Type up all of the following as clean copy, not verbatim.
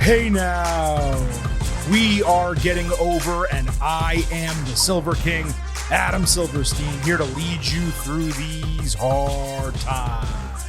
Hey now, we are getting over, and I am the Silver King, Adam Silverstein, here to lead you through these hard times.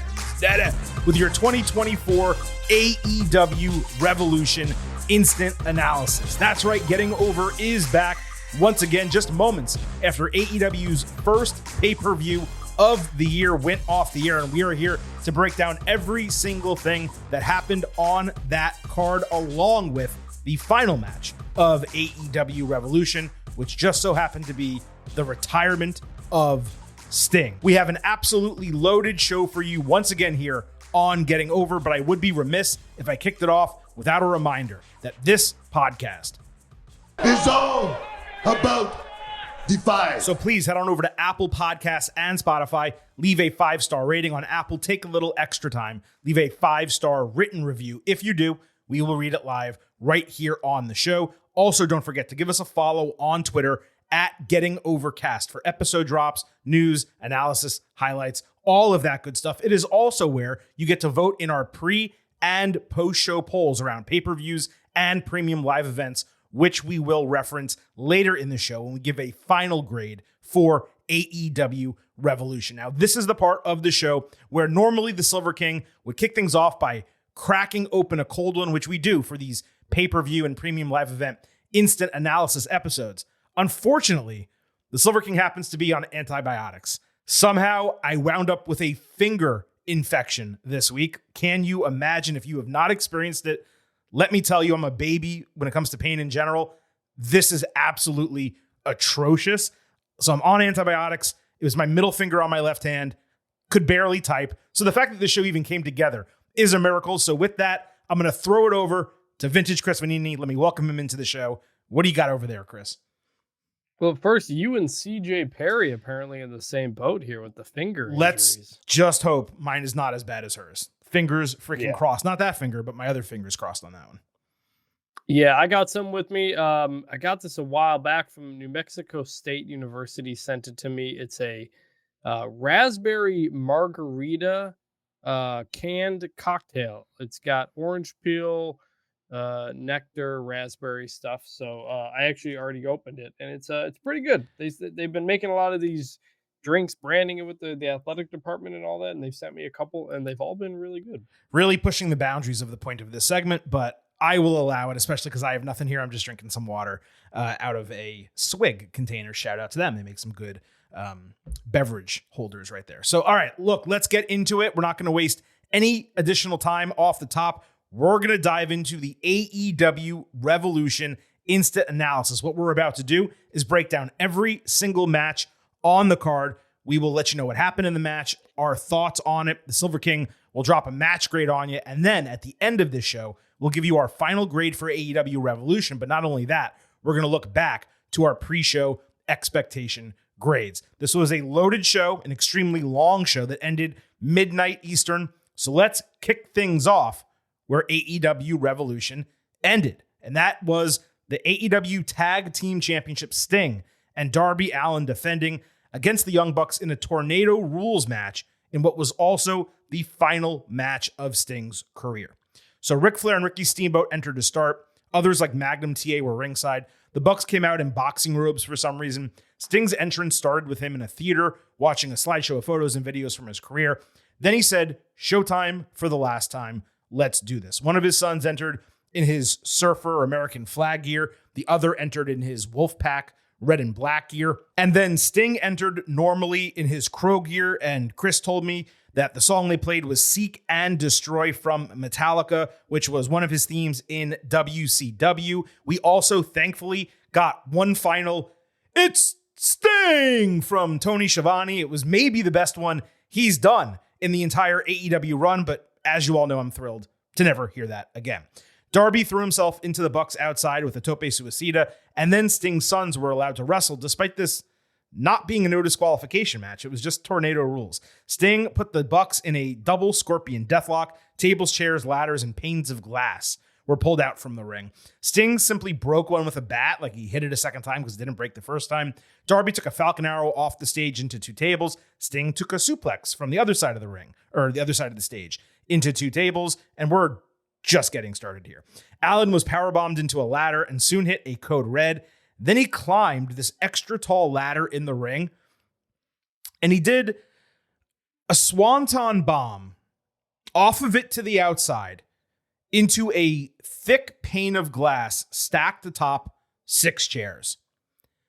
With your 2024 AEW Revolution instant analysis. That's right, Getting Over is back once again, just moments after AEW's first pay-per-view of the year went off the air, and we are here to break down every single thing that happened on that card, along with the final match of AEW Revolution, which just so happened to be the retirement of Sting. We have an absolutely loaded show for you once again here on Getting Over, but I would be remiss if I kicked it off without a reminder that this podcast is all about Defy. So please head on over to Apple Podcasts and Spotify. Leave a 5-star rating on Apple. Take a little extra time. Leave a 5-star written review. If you do, we will read it live right here on the show. Also, don't forget to give us a follow on Twitter at Getting Overcast for episode drops, news, analysis, highlights, all of that good stuff. It is also where you get to vote in our pre- and post-show polls around pay-per-views and premium live events, which we will reference later in the show when we give a final grade for AEW Revolution. Now, this is the part of the show where normally the Silver King would kick things off by cracking open a cold one, which we do for these pay-per-view and premium live event instant analysis episodes. Unfortunately, the Silver King happens to be on antibiotics. Somehow, I wound up with a finger infection this week. Can you imagine? If you have not experienced it, let me tell you, I'm a baby when it comes to pain in general. This is absolutely atrocious. So I'm on antibiotics. It was my middle finger on my left hand. Could barely type. So the fact that this show even came together is a miracle. So with that, I'm going to throw it over to Vintage Chris Vanini. Let me welcome him into the show. What do you got over there, Chris? Well, first, you and CJ Perry apparently in the same boat here with the finger Let's injuries. just hope mine is not as bad as hers. Fingers freaking crossed. Not that finger, but my other fingers crossed on that one. Yeah, I got some with me. I got this a while back from New Mexico State University. Sent it to me. It's a raspberry margarita canned cocktail. It's got orange peel, nectar, raspberry stuff. So I actually already opened it, and it's pretty good. They've been making a lot of these drinks, branding it with the athletic department and all that, and they've sent me a couple, and they've all been really good. Really pushing the boundaries of the point of this segment, but I will allow it, especially because I have nothing here. I'm just drinking some water out of a swig container. Shout out to them. They make some good beverage holders right there. So, all right, look, let's get into it. We're not going to waste any additional time off the top. We're going to dive into the AEW Revolution instant analysis. What we're about to do is break down every single match on the card. We will let you know what happened in the match, our thoughts on it. The Silver King will drop a match grade on you. And then at the end of this show, we'll give you our final grade for AEW Revolution. But not only that, we're going to look back to our pre-show expectation grades. This was a loaded show, an extremely long show that ended midnight Eastern. So let's kick things off where AEW Revolution ended. And that was the AEW Tag Team Championship, Sting and Darby Allin defending against the Young Bucks in a Tornado Rules match in what was also the final match of Sting's career. So Ric Flair and Ricky Steamboat entered to start. Others like Magnum TA were ringside. The Bucks came out in boxing robes for some reason. Sting's entrance started with him in a theater watching a slideshow of photos and videos from his career. Then he said, "Showtime for the last time. Let's do this." One of his sons entered in his surfer American flag gear. The other entered in his Wolfpack red and black gear. And then Sting entered normally in his Crow gear. And Chris told me that the song they played was Seek and Destroy from Metallica, which was one of his themes in WCW. We also thankfully got one final "It's Sting" from Tony Schiavone. It was maybe the best one he's done in the entire AEW run, but as you all know, I'm thrilled to never hear that again. Darby threw himself into the Bucks outside with a tope suicida, and then Sting's sons were allowed to wrestle despite this not being a no disqualification match. It was just Tornado Rules. Sting put the Bucks in a double Scorpion deathlock. Tables, chairs, ladders, and panes of glass were pulled out from the ring. Sting simply broke one with a bat, like he hit it a second time because it didn't break the first time. Darby took a Falcon Arrow off the stage into two tables. Sting took a suplex from the other side of the ring, or the other side of the stage, into two tables, and we're just getting started here. Allen was powerbombed into a ladder and soon hit a code red. Then he climbed this extra tall ladder in the ring, and he did a swanton bomb off of it to the outside into a thick pane of glass stacked atop 6 chairs.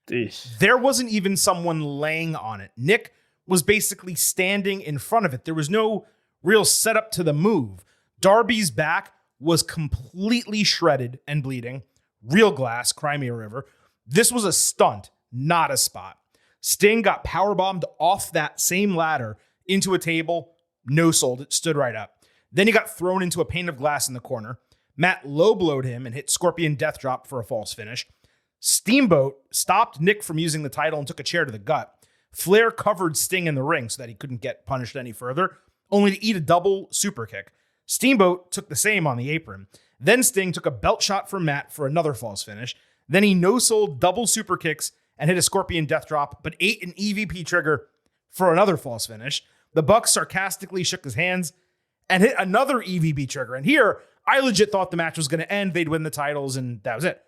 Eesh. There wasn't even someone laying on it. Nick was basically standing in front of it. There was no real setup to the move. Darby's back was completely shredded and bleeding. Real glass, Crimea River. This was a stunt, not a spot. Sting got powerbombed off that same ladder into a table. No sold. It stood right up. Then he got thrown into a pane of glass in the corner. Matt low-blowed him and hit Scorpion Death Drop for a false finish. Steamboat stopped Nick from using the title and took a chair to the gut. Flair covered Sting in the ring so that he couldn't get punished any further, only to eat a double super kick. Steamboat took the same on the apron. Then Sting took a belt shot from Matt for another false finish. Then he no-sold double super kicks and hit a Scorpion Death Drop, but ate an EVP trigger for another false finish. The Bucks sarcastically shook his hands and hit another EVP trigger. And here, I legit thought the match was going to end. They'd win the titles, and that was it.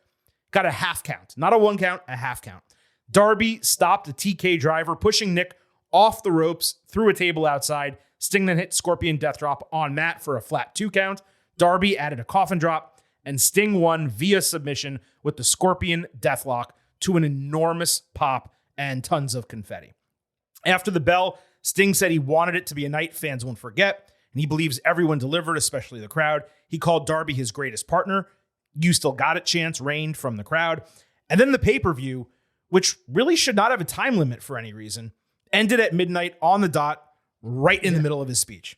Got a half count. Not a 1 count, a half count. Darby stopped a TK driver, pushing Nick off the ropes through a table outside. Sting then hit Scorpion Death Drop on Matt for a flat 2 count. Darby added a coffin drop, and Sting won via submission with the Scorpion Deathlock to an enormous pop and tons of confetti. After the bell, Sting said he wanted it to be a night fans won't forget, and he believes everyone delivered, especially the crowd. He called Darby his greatest partner. You Still Got It chants reigned from the crowd. And then the pay-per-view, which really should not have a time limit for any reason, ended at midnight on the dot, right in the middle of his speech.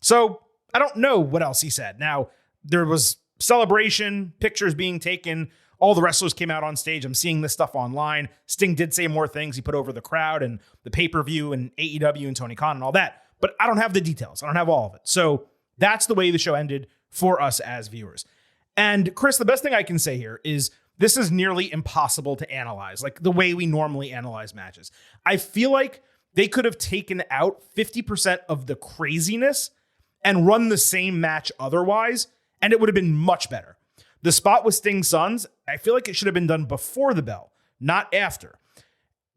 So I don't know what else he said. Now, there was celebration, pictures being taken. All the wrestlers came out on stage. I'm seeing this stuff online. Sting did say more things. He put over the crowd and the pay-per-view and AEW and Tony Khan and all that. But I don't have the details. I don't have all of it. So that's the way the show ended for us as viewers. And Chris, the best thing I can say here is this is nearly impossible to analyze, like the way we normally analyze matches. I feel like they could have taken out 50% of the craziness and run the same match otherwise, and it would have been much better. The spot with Sting's sons, I feel like it should have been done before the bell, not after.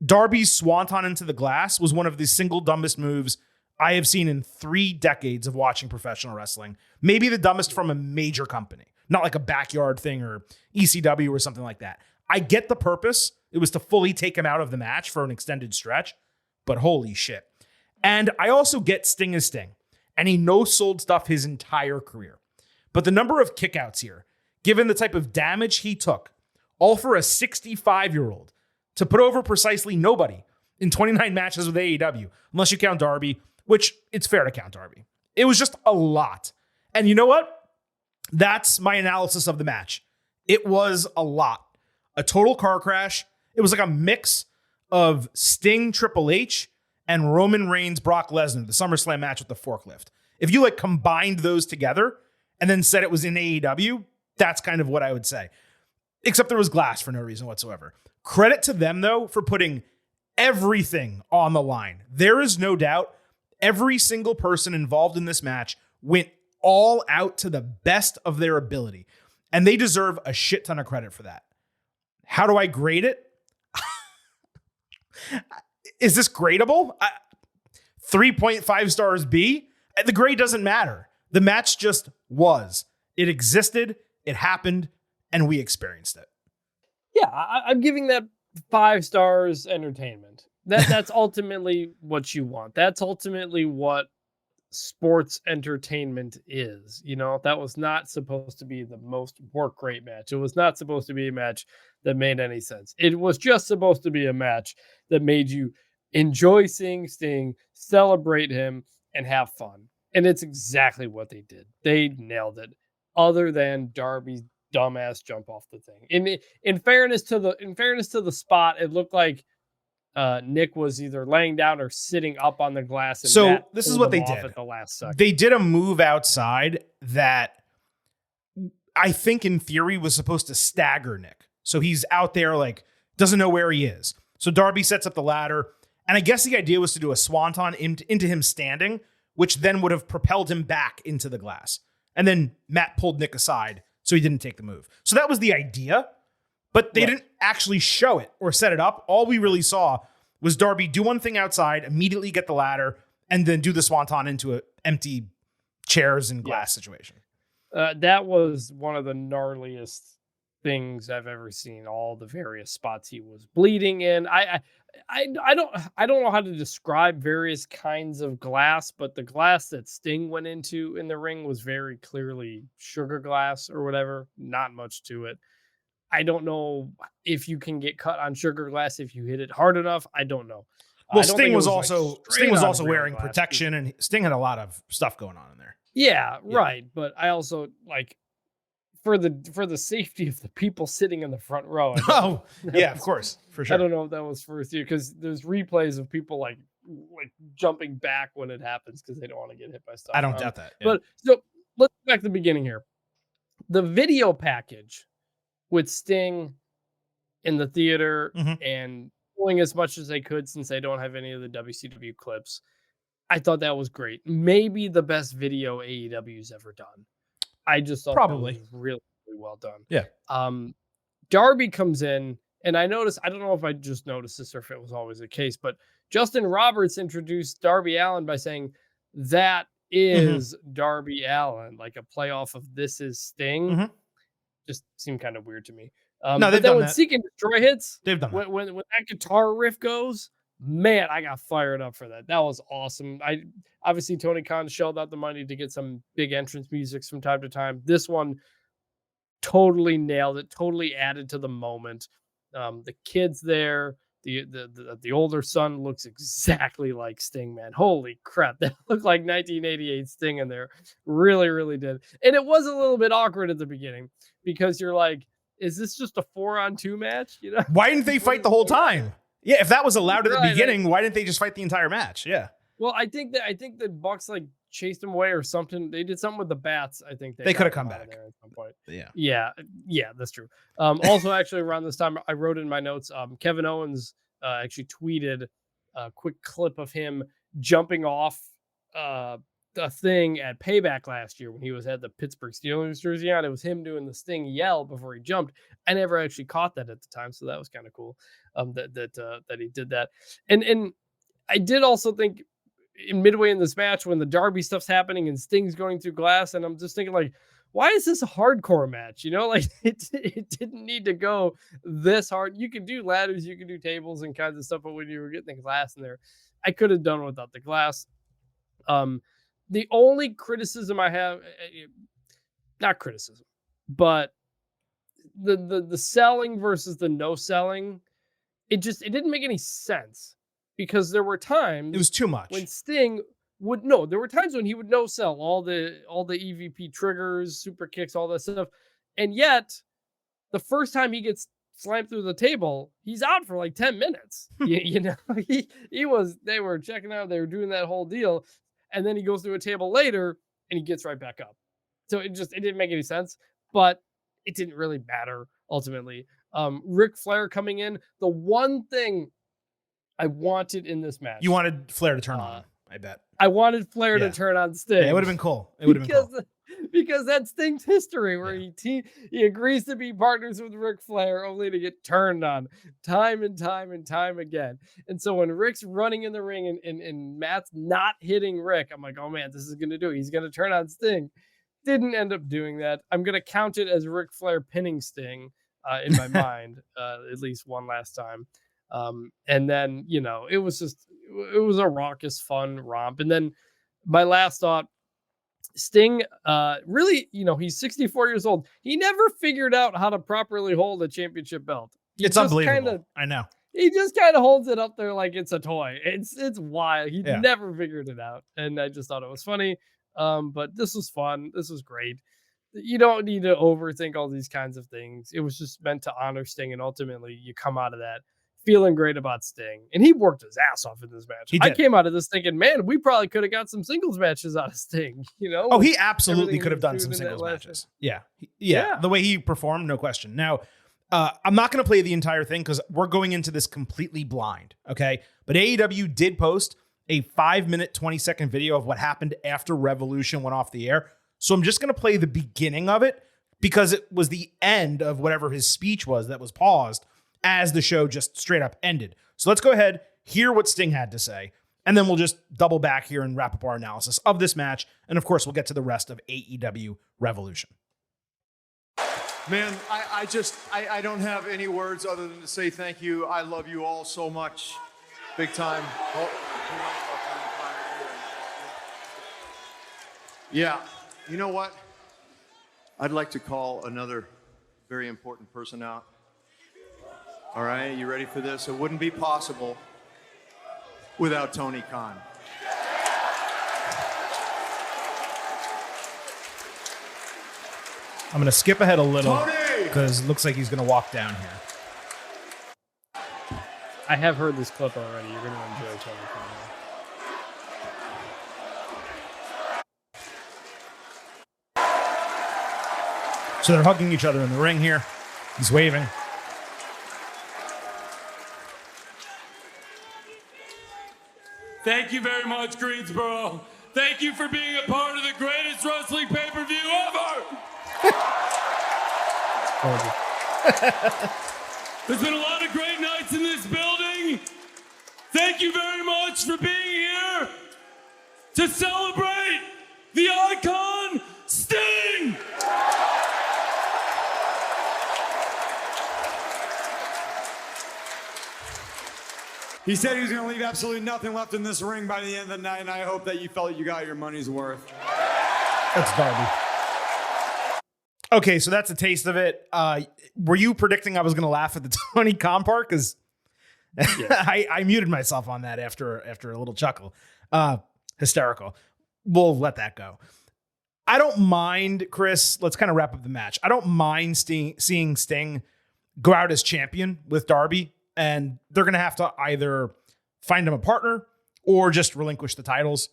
Darby's swanton into the glass was one of the single dumbest moves I have seen in 3 decades of watching professional wrestling. Maybe the dumbest from a major company, not like a backyard thing or ECW or something like that. I get the purpose. It was to fully take him out of the match for an extended stretch, but holy shit. And I also get Sting is Sting, and he no-sold stuff his entire career. But the number of kickouts here, given the type of damage he took, all for a 65-year-old to put over precisely nobody in 29 matches with AEW, unless you count Darby, which it's fair to count Darby. It was just a lot. And you know what? That's my analysis of the match. It was a lot. A total car crash. It was like a mix of Sting, Triple H, and Roman Reigns, Brock Lesnar, the SummerSlam match with the forklift. If you like combined those together and then said it was in AEW, that's kind of what I would say. Except there was glass for no reason whatsoever. Credit to them, though, for putting everything on the line. There is no doubt every single person involved in this match went all out to the best of their ability. And they deserve a shit ton of credit for that. How do I grade it? Is this gradable? 3.5 stars B? The grade doesn't matter. The match just was. It existed, it happened, and we experienced it. Yeah, I'm giving that 5 stars entertainment. That's ultimately what you want. That's ultimately what sports entertainment is. You know, that was not supposed to be the most work rate match. It was not supposed to be a match that made any sense. It was just supposed to be a match that made you enjoy seeing Sting, celebrate him, and have fun. And it's exactly what they did. They nailed it. Other than Darby's dumbass jump off the thing. In fairness to the spot, it looked like Nick was either laying down or sitting up on the glass. And so Matt this is what they did at the last second. They did a move outside that I think in theory was supposed to stagger Nick. So he's out there like doesn't know where he is. So Darby sets up the ladder. And I guess the idea was to do a swanton into him standing, which then would have propelled him back into the glass. And then Matt pulled Nick aside, so he didn't take the move. So that was the idea, but they didn't actually show it or set it up. All we really saw was Darby do one thing outside, immediately get the ladder, and then do the swanton into an empty chairs and glass situation. That was one of the gnarliest things I've ever seen. All the various spots he was bleeding in. I don't know how to describe various kinds of glass, but the glass that Sting went into in the ring was very clearly sugar glass or whatever. Not much to it. I don't know if you can get cut on sugar glass if you hit it hard enough. I don't know. Well, Sting was also wearing glass, protection, and Sting had a lot of stuff going on in there. Yeah, right. But I also for the safety of the people sitting in the front row. Oh, yeah, of course, for sure. I don't know if that was first year because there's replays of people like jumping back when it happens because they don't want to get hit by stuff. I don't doubt that. Yeah. But so let's go back to the beginning here. The video package with Sting in the theater and pulling as much as they could since they don't have any of the WCW clips. I thought that was great. Maybe the best video AEW's ever done. I just thought probably that was really, really well done. Yeah. Darby comes in, and I noticed, I don't know if I just noticed this or if it was always the case, but Justin Roberts introduced Darby Allin by saying, that is Darby Allin, like a playoff of This Is Sting. Just seemed kind of weird to me. No, they've done when that. Seek and Destroy hits, They've done that. When that guitar riff goes, man, I got fired up for that. That was awesome. Obviously Tony Khan shelled out the money to get some big entrance music from time to time. This one totally nailed it, totally added to the moment. The kids there, the older son looks exactly like Sting, man. Holy crap, that looked like 1988 Sting in there. Really, really did. And it was a little bit awkward at the beginning because you're like, is this just a 4-on-2 match? You know, why didn't they fight the whole time? Yeah, if that was allowed at the beginning, why didn't they just fight the entire match? Yeah. Well, I think the Bucks chased him away or something. They did something with the bats. I think they could have come back there at some point. Yeah, that's true. Also, actually, around this time, I wrote in my notes. Kevin Owens actually tweeted a quick clip of him jumping off a thing at Payback last year when he was at the Pittsburgh Steelers jersey on. It was him doing the Sting yell before he jumped. I never actually caught that at the time, so that was kind of cool. That he did that, and I did also think in midway in this match when the Darby stuff's happening and Sting's going through glass, and I'm just thinking why is this a hardcore match? You know, it didn't need to go this hard. You can do ladders, you can do tables and kinds of stuff, but when you were getting the glass in there, I could have done without the glass. The only criticism I have, not criticism, but the selling versus the no selling, it didn't make any sense because there were times it was too much when Sting there were times when he would no sell all the EVP triggers, super kicks, all that stuff. And yet the first time he gets slammed through the table, he's out for 10 minutes. you know, they were checking out, they were doing that whole deal. And then he goes through a table later and he gets right back up. So it didn't make any sense, but it didn't really matter ultimately. Ric Flair coming in, the one thing I wanted in this match. You wanted Flair to turn on, I bet. I wanted Flair to turn on Sting. Yeah, it would have been cool. It would have been cool. Because that's Sting's history where he agrees to be partners with Ric Flair only to get turned on time and time and time again. And so when Ric's running in the ring and Matt's not hitting Ric, I'm like, oh man, this is going to do it. He's going to turn on Sting. Didn't end up doing that. I'm going to count it as Ric Flair pinning Sting in my mind, at least one last time. And then, it was a raucous, fun romp. And then my last thought, Sting, really, he's 64 years old. He never figured out how to properly hold a championship belt. It's unbelievable. I know. He just kind of holds it up there like it's a toy. It's wild. He never figured it out. And I just thought it was funny. But this was fun. This was great. You don't need to overthink all these kinds of things. It was just meant to honor Sting. And ultimately you come out of that feeling great about Sting. And he worked his ass off in this match. I came out of this thinking, man, we probably could have got some singles matches out of Sting, Oh, he absolutely could have done some singles matches. Yeah. The way he performed, no question. Now, I'm not going to play the entire thing because we're going into this completely blind, okay? But AEW did post a 5-minute, 20-second video of what happened after Revolution went off the air. So I'm just going to play the beginning of it because it was the end of whatever his speech was that was paused as the show just straight up ended. So let's go ahead, hear what Sting had to say, and then we'll just double back here and wrap up our analysis of this match. And of course, we'll get to the rest of AEW Revolution. Man, I don't have any words other than to say thank you. I love you all so much. Big time. Yeah, you know what? I'd like to call another very important person out. All right, you ready for this? It wouldn't be possible without Tony Khan. I'm going to skip ahead a little Tony! because it looks like he's going to walk down here. I have heard this clip already. You're going to enjoy Tony Khan. So they're hugging each other in the ring here. He's waving. Thank you very much, Greensboro. Thank you for being a part of the greatest wrestling pay-per-view ever. There's been a lot of great nights in this building. Thank you very much for being here to celebrate the icon, Sting. He said he was going to leave absolutely nothing left in this ring by the end of the night, and I hope that you felt you got your money's worth. That's Darby. Okay, so that's a taste of it. Were you predicting I was going to laugh at the Tony Khan part? Because I muted myself on that after a little chuckle. Hysterical. We'll let that go. I don't mind, Chris. Let's kind of wrap up the match. I don't mind seeing Sting go out as champion with Darby, and they're going to have to either find him a partner or just relinquish the titles.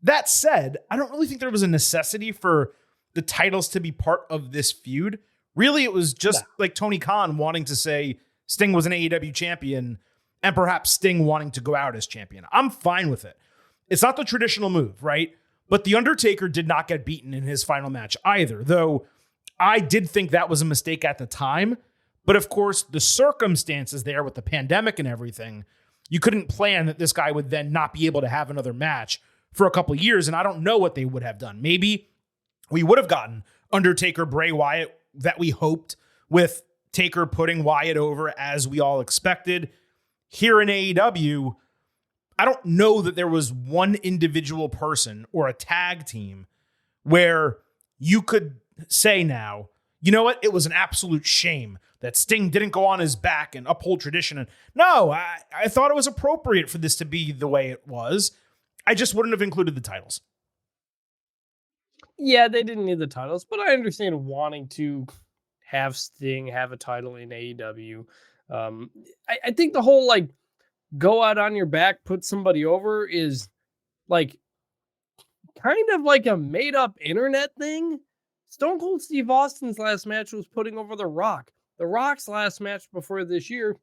That said, I don't really think there was a necessity for the titles to be part of this feud. Really, it was just like Tony Khan wanting to say Sting was an AEW champion and perhaps Sting wanting to go out as champion. I'm fine with it. It's not the traditional move, right? But The Undertaker did not get beaten in his final match either, though I did think that was a mistake at the time. But of course, the circumstances there with the pandemic and everything, you couldn't plan that this guy would then not be able to have another match for a couple of years. And I don't know what they would have done. Maybe we would have gotten Undertaker Bray Wyatt that we hoped, with Taker putting Wyatt over as we all expected. Here in AEW, I don't know that there was one individual person or a tag team where you could say now, you know what? It was an absolute shame that Sting didn't go on his back and uphold tradition. And no, I thought it was appropriate for this to be the way it was. I just wouldn't have included the titles. Yeah, they didn't need the titles, but I understand wanting to have Sting have a title in AEW. I think the whole like go out on your back, put somebody over is like kind of like a made up internet thing. Stone Cold Steve Austin's last match was putting over The Rock. The Rock's last match before this year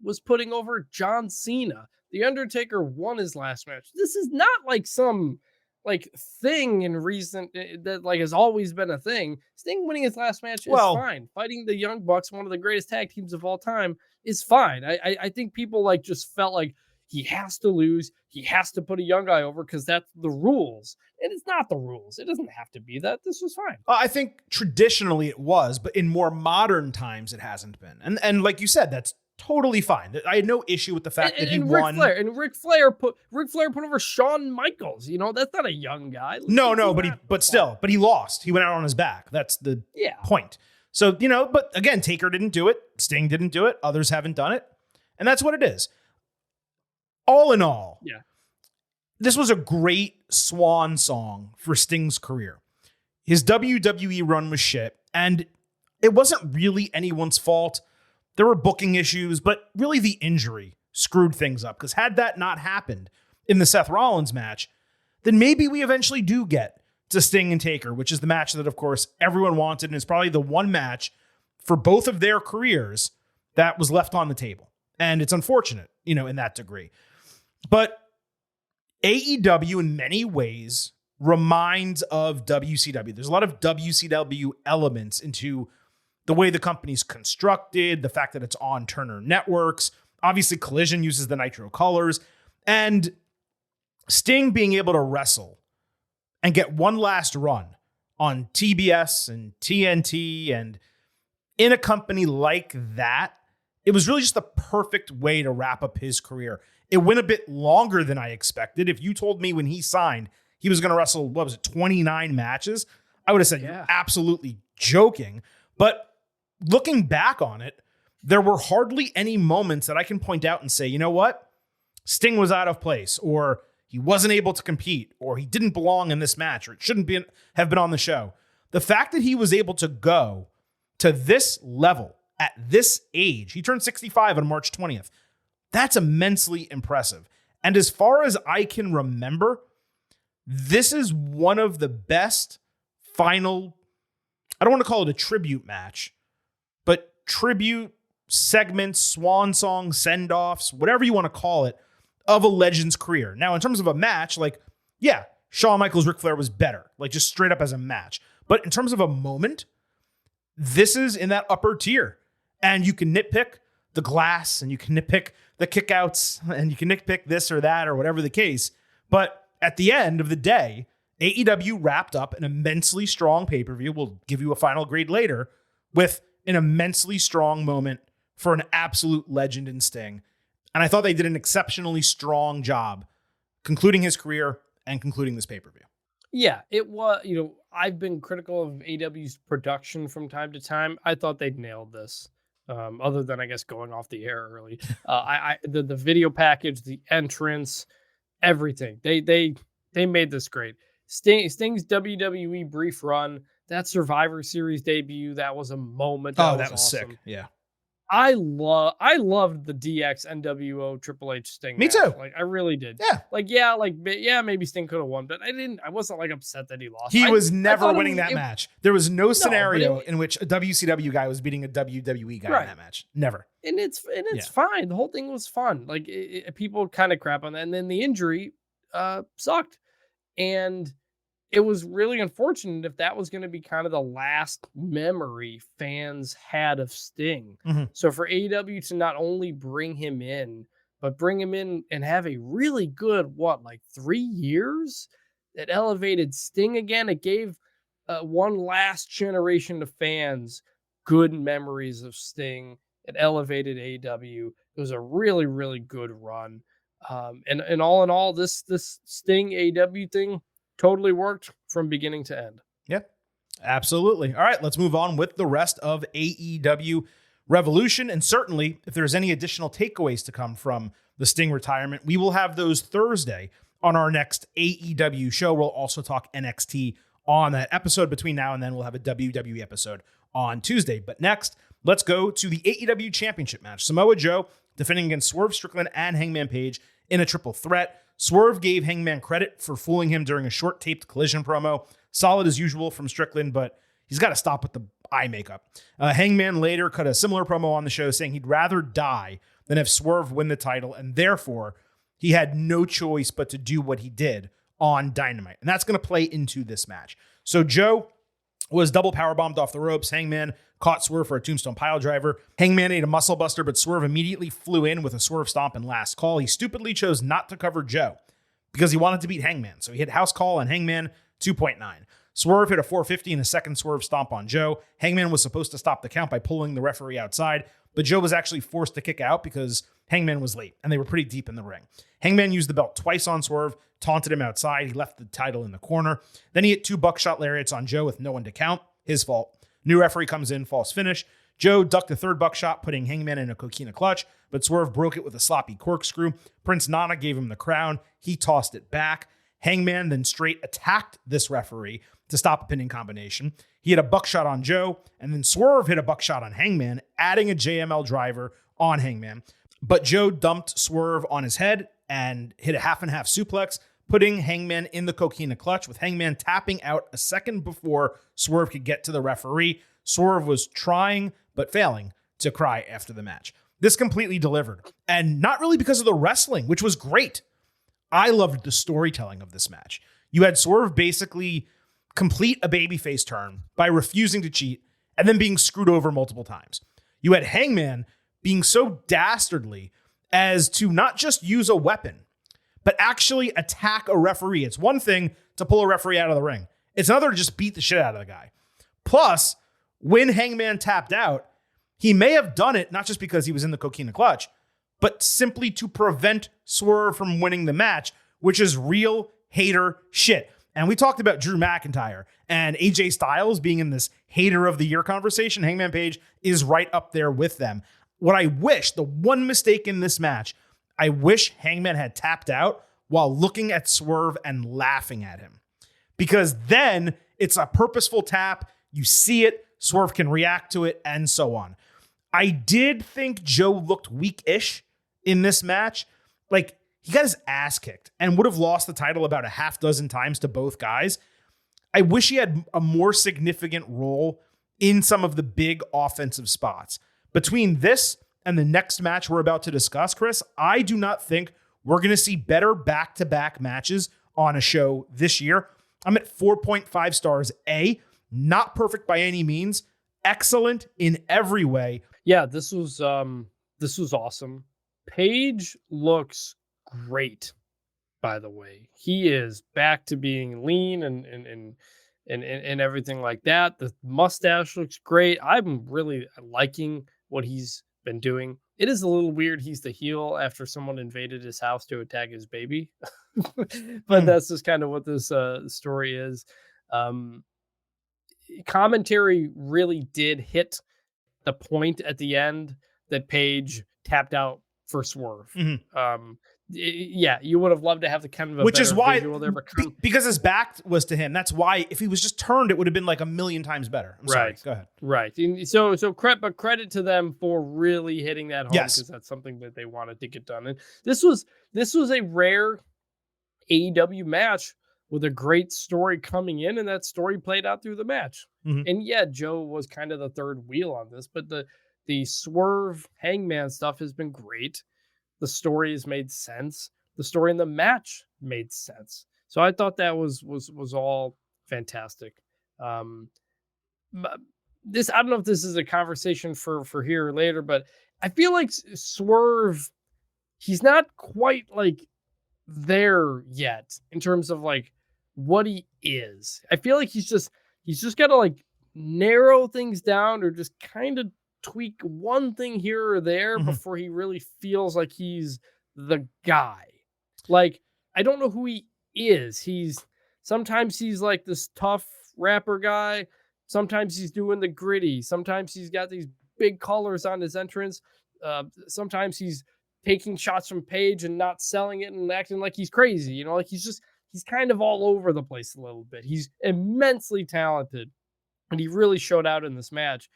was putting over John Cena. The Undertaker won his last match. This is not like some like thing in recent that like has always been a thing. Sting winning his last match is fine. Fighting the Young Bucks, one of the greatest tag teams of all time, is fine. I think people like just felt like he has to lose. He has to put a young guy over because that's the rules. And it's not the rules. It doesn't have to be that. This was fine. I think traditionally it was, but in more modern times it hasn't been. And like you said, that's totally fine. I had no issue with the fact that he won. Ric Flair put over Shawn Michaels. You know, that's not a young guy. No, but he lost. He went out on his back. That's the point. So, you know, but again, Taker didn't do it. Sting didn't do it. Others haven't done it. And that's what it is. All in all, this was a great swan song for Sting's career. His WWE run was shit, and it wasn't really anyone's fault. There were booking issues, but really the injury screwed things up, because had that not happened in the Seth Rollins match, then maybe we eventually do get to Sting and Taker, which is the match that, of course, everyone wanted, and is probably the one match for both of their careers that was left on the table. And it's unfortunate, you know, in that degree. But AEW in many ways reminds of WCW. There's a lot of WCW elements into the way the company's constructed, the fact that it's on Turner Networks. Obviously, Collision uses the Nitro colors. And Sting being able to wrestle and get one last run on TBS and TNT and in a company like that, it was really just the perfect way to wrap up his career. It went a bit longer than I expected. If you told me when he signed he was going to wrestle, 29 matches, I would have said, You're absolutely joking. But looking back on it, there were hardly any moments that I can point out and say, you know what? Sting was out of place, or he wasn't able to compete, or he didn't belong in this match, or it shouldn't have been on the show. The fact that he was able to go to this level at this age, he turned 65 on March 20th. That's immensely impressive. And as far as I can remember, this is one of the best final, I don't want to call it a tribute match, but tribute segments, swan songs, send-offs, whatever you want to call it, of a legend's career. Now, in terms of a match, Shawn Michaels, Ric Flair was better, just straight up as a match. But in terms of a moment, this is in that upper tier. And you can nitpick the glass, and you can nitpick the kickouts, and you can nitpick this or that or whatever the case. But at the end of the day, AEW wrapped up an immensely strong pay-per-view. We'll give you a final grade later with an immensely strong moment for an absolute legend in Sting. And I thought they did an exceptionally strong job concluding his career and concluding this pay-per-view. Yeah, it was, I've been critical of AEW's production from time to time. I thought they'd nailed this. Other than, I guess, going off the air early. The video package, the entrance, everything. They made this great. Sting's WWE brief run, that Survivor Series debut, that was a moment. That was awesome. Sick. Yeah. I loved the DX NWO Triple H Sting. Me match. too. I really did. Yeah. Maybe Sting could have won, but I wasn't upset that he lost. He was never winning that match. There was no scenario in which a WCW guy was beating a WWE guy in that match. Never. And it's fine. The whole thing was fun. People kind of crap on that, and then the injury sucked, and it was really unfortunate if that was going to be kind of the last memory fans had of Sting. Mm-hmm. So for AEW to not only bring him in, but bring him in and have a really good, 3 years that elevated Sting again. It gave one last generation of fans good memories of Sting. It elevated AEW. It was a really, really good run. And all in all, this Sting AEW thing totally worked from beginning to end. Yep, absolutely. All right, let's move on with the rest of AEW Revolution. And certainly, if there's any additional takeaways to come from the Sting retirement, we will have those Thursday on our next AEW show. We'll also talk NXT on that episode. Between now and then, we'll have a WWE episode on Tuesday. But next, let's go to the AEW Championship match. Samoa Joe defending against Swerve Strickland and Hangman Page in a triple threat. Swerve gave Hangman credit for fooling him during a short taped Collision promo. Solid as usual from Strickland, but he's got to stop with the eye makeup. Hangman later cut a similar promo on the show saying he'd rather die than have Swerve win the title, and therefore he had no choice but to do what he did on Dynamite. And that's going to play into this match. So Joe was double powerbombed off the ropes. Hangman caught Swerve for a tombstone piledriver. Hangman ate a muscle buster, but Swerve immediately flew in with a Swerve stomp and last call. He stupidly chose not to cover Joe because he wanted to beat Hangman. So he hit house call on Hangman 2.9. Swerve hit a 450 and a second Swerve stomp on Joe. Hangman was supposed to stop the count by pulling the referee outside, but Joe was actually forced to kick out because Hangman was late and they were pretty deep in the ring. Hangman used the belt twice on Swerve, taunted him outside. He left the title in the corner. Then he hit 2 buckshot lariats on Joe with no one to count. His fault. New referee comes in, false finish. Joe ducked the third buckshot, putting Hangman in a coquina clutch, but Swerve broke it with a sloppy corkscrew. Prince Nana gave him the crown. He tossed it back. Hangman then straight attacked this referee to stop a pinning combination. He hit a buckshot on Joe, and then Swerve hit a buckshot on Hangman, adding a JML driver on Hangman. But Joe dumped Swerve on his head and hit a half and half suplex, putting Hangman in the coquina clutch, with Hangman tapping out a second before Swerve could get to the referee. Swerve was trying, but failing, to cry after the match. This completely delivered. And not really because of the wrestling, which was great. I loved the storytelling of this match. You had Swerve basically complete a babyface turn by refusing to cheat and then being screwed over multiple times. You had Hangman being so dastardly as to not just use a weapon, but actually attack a referee. It's one thing to pull a referee out of the ring. It's another to just beat the shit out of the guy. Plus, when Hangman tapped out, he may have done it not just because he was in the coquina clutch, but simply to prevent Swerve from winning the match, which is real hater shit. And we talked about Drew McIntyre and AJ Styles being in this hater of the year conversation. Hangman Page is right up there with them. What I wish, the one mistake in this match, I wish Hangman had tapped out while looking at Swerve and laughing at him. Because then it's a purposeful tap. You see it, Swerve can react to it, and so on. I did think Joe looked weak-ish in this match. Like, he got his ass kicked and would have lost the title about a half dozen times to both guys. I wish he had a more significant role in some of the big offensive spots. Between this and the next match we're about to discuss, Chris, I do not think we're going to see better back-to-back matches on a show this year. I'm at 4.5 stars. A, not perfect by any means, excellent in every way. Yeah, this was awesome. Page looks great, by the way. He is back to being lean and everything like that. The mustache looks great. I'm really liking what he's been doing. It is a little weird he's the heel after someone invaded his house to attack his baby. But that's just kind of what this story is. Commentary really did hit the point at the end that Page tapped out for Swerve. Yeah, you would have loved to have the kind of a which is why there, because his back was to him. That's why if he was just turned, it would have been like a million times better. I'm sorry. Go ahead. Right. And so credit to them for really hitting that home, because that's something that they wanted to get done. And this was a rare AEW match with a great story coming in, and that story played out through the match. And yeah, Joe was kind of the third wheel on this, but the Swerve Hangman stuff has been great. The story has made sense. The story in the match made sense. So I thought that was all fantastic. This, I don't know if this is a conversation for here or later, but I feel like Swerve, he's not quite like there yet in terms of like what he is. I feel like he's just got to like narrow things down or just kind of tweak one thing here or there before he really feels like he's the guy. Like, I don't know who he is. Sometimes he's like this tough rapper guy. Sometimes he's doing the gritty. Sometimes he's got these big colors on his entrance. Sometimes he's taking shots from Page and not selling it and acting like he's crazy. You know, like he's kind of all over the place a little bit. He's immensely talented, and he really showed out in this match.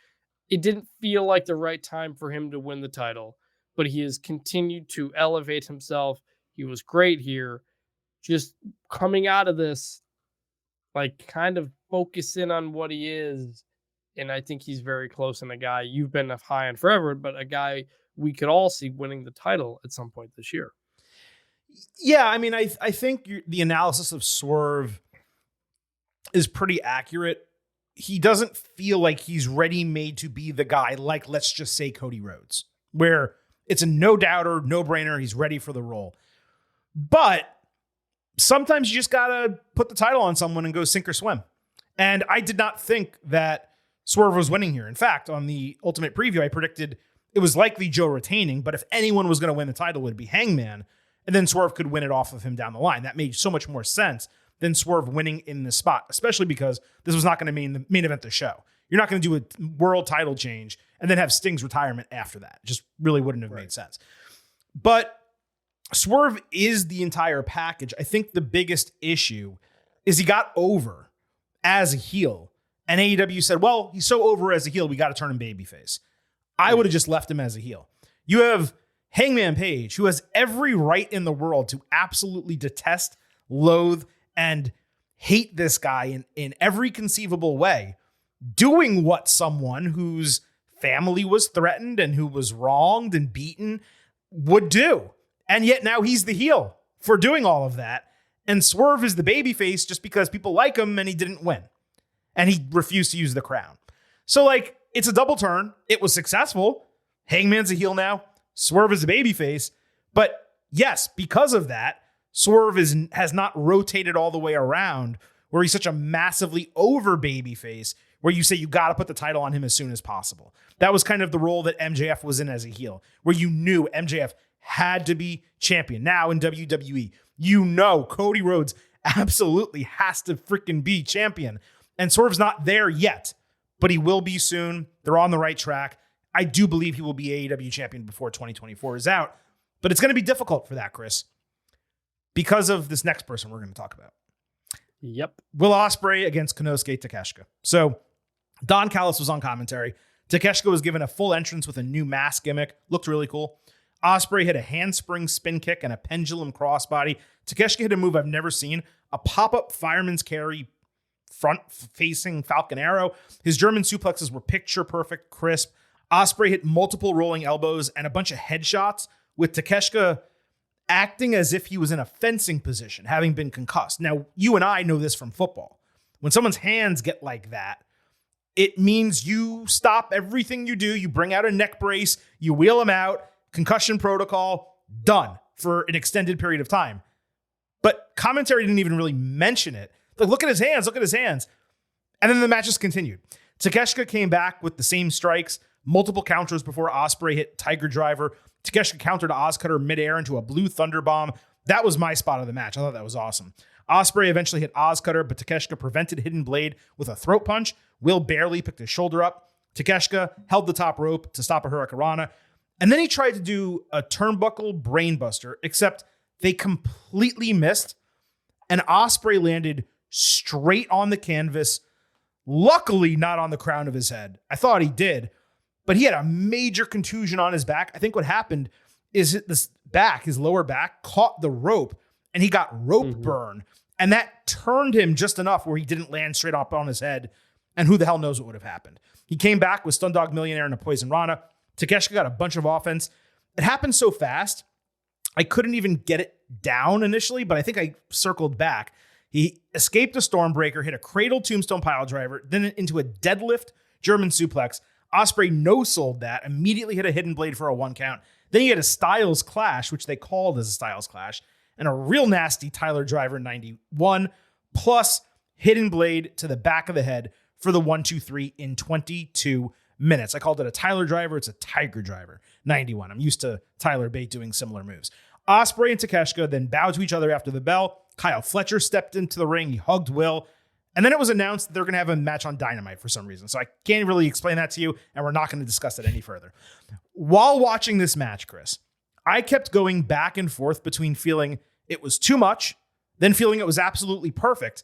It didn't feel like the right time for him to win the title, but he has continued to elevate himself. He was great here. Just coming out of this, like kind of focusing on what he is. And I think he's very close, and a guy you've been high on forever, but a guy we could all see winning the title at some point this year. Yeah, I mean, I think the analysis of Swerve is pretty accurate. He doesn't feel like he's ready-made to be the guy, like, let's just say Cody Rhodes, where it's a no-doubter, no-brainer, he's ready for the role. But sometimes you just got to put the title on someone and go sink or swim. And I did not think that Swerve was winning here. In fact, on the Ultimate Preview, I predicted it was likely Joe retaining, but if anyone was going to win the title, it would be Hangman, and then Swerve could win it off of him down the line. That made so much more sense than Swerve winning in this spot, especially because this was not going to mean the main event the show. You're not going to do a world title change and then have Sting's retirement after that. It just really wouldn't have made sense. But Swerve is the entire package. I think the biggest issue is he got over as a heel, and AEW said, well, he's so over as a heel, we got to turn him babyface. I would have just left him as a heel. You have Hangman Page, who has every right in the world to absolutely detest, loathe, and hate this guy in every conceivable way, doing what someone whose family was threatened and who was wronged and beaten would do. And yet now he's the heel for doing all of that. And Swerve is the babyface just because people like him and he didn't win. And he refused to use the crown. So, like, it's a double turn. It was successful. Hangman's a heel now. Swerve is a babyface. But yes, because of that, Swerve has not rotated all the way around where he's such a massively over babyface where you say you got to put the title on him as soon as possible. That was kind of the role that MJF was in as a heel, where you knew MJF had to be champion. Now in WWE, you know Cody Rhodes absolutely has to freaking be champion. And Swerve's not there yet, but he will be soon. They're on the right track. I do believe he will be AEW champion before 2024 is out. But it's going to be difficult for that, Chris, because of this next person we're going to talk about. Yep. Will Ospreay against Konosuke Takeshita. So Don Callis was on commentary. Takeshita was given a full entrance with a new mask gimmick. Looked really cool. Ospreay hit a handspring spin kick and a pendulum crossbody. Takeshita hit a move I've never seen. A pop-up fireman's carry front-facing Falcon Arrow. His German suplexes were picture-perfect, crisp. Ospreay hit multiple rolling elbows and a bunch of headshots with Takeshita acting as if he was in a fencing position, having been concussed. Now, you and I know this from football. When someone's hands get like that, it means you stop everything you do. You bring out a neck brace, you wheel him out, concussion protocol, done for an extended period of time. But commentary didn't even really mention it. Like, look at his hands, look at his hands. And then the match just continued. Takeshita came back with the same strikes, multiple counters before Ospreay hit Tiger Driver. Takeshita countered OzCutter midair into a blue thunder bomb. That was my spot of the match. I thought that was awesome. Ospreay eventually hit OzCutter, but Takeshita prevented Hidden Blade with a throat punch. Will barely picked his shoulder up. Takeshita held the top rope to stop a Hurricanrana. And then he tried to do a turnbuckle brainbuster, except they completely missed. And Ospreay landed straight on the canvas. Luckily, not on the crown of his head. I thought he did, but he had a major contusion on his back. I think what happened is his lower back, caught the rope and he got rope burn. And that turned him just enough where he didn't land straight up on his head. And who the hell knows what would have happened. He came back with Stundog Millionaire and a Poison Rana. Takeshita got a bunch of offense. It happened so fast, I couldn't even get it down initially, but I think I circled back. He escaped a Stormbreaker, hit a cradle tombstone pile driver, then into a deadlift German suplex. Ospreay no-sold that, immediately hit a Hidden Blade for a 1 count. Then he had a Styles Clash, which they called as a Styles Clash, and a real nasty Tyler Driver 91, plus Hidden Blade to the back of the head for the 1-2-3 in 22 minutes. I called it a Tyler Driver. It's a Tiger Driver 91. I'm used to Tyler Bate doing similar moves. Ospreay and Takeshita then bowed to each other after the bell. Kyle Fletcher stepped into the ring. He hugged Will. And then it was announced that they're going to have a match on Dynamite for some reason. So I can't really explain that to you, and we're not going to discuss it any further. While watching this match, Chris, I kept going back and forth between feeling it was too much, then feeling it was absolutely perfect,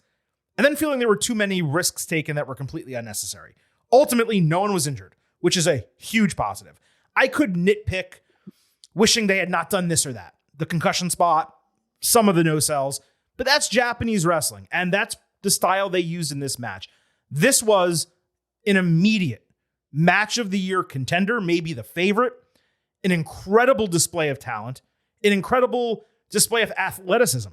and then feeling there were too many risks taken that were completely unnecessary. Ultimately, no one was injured, which is a huge positive. I could nitpick, wishing they had not done this or that. The concussion spot, some of the no-sells, but that's Japanese wrestling, and that's the style they used in this match. This was an immediate match of the year contender, maybe the favorite, an incredible display of talent, an incredible display of athleticism,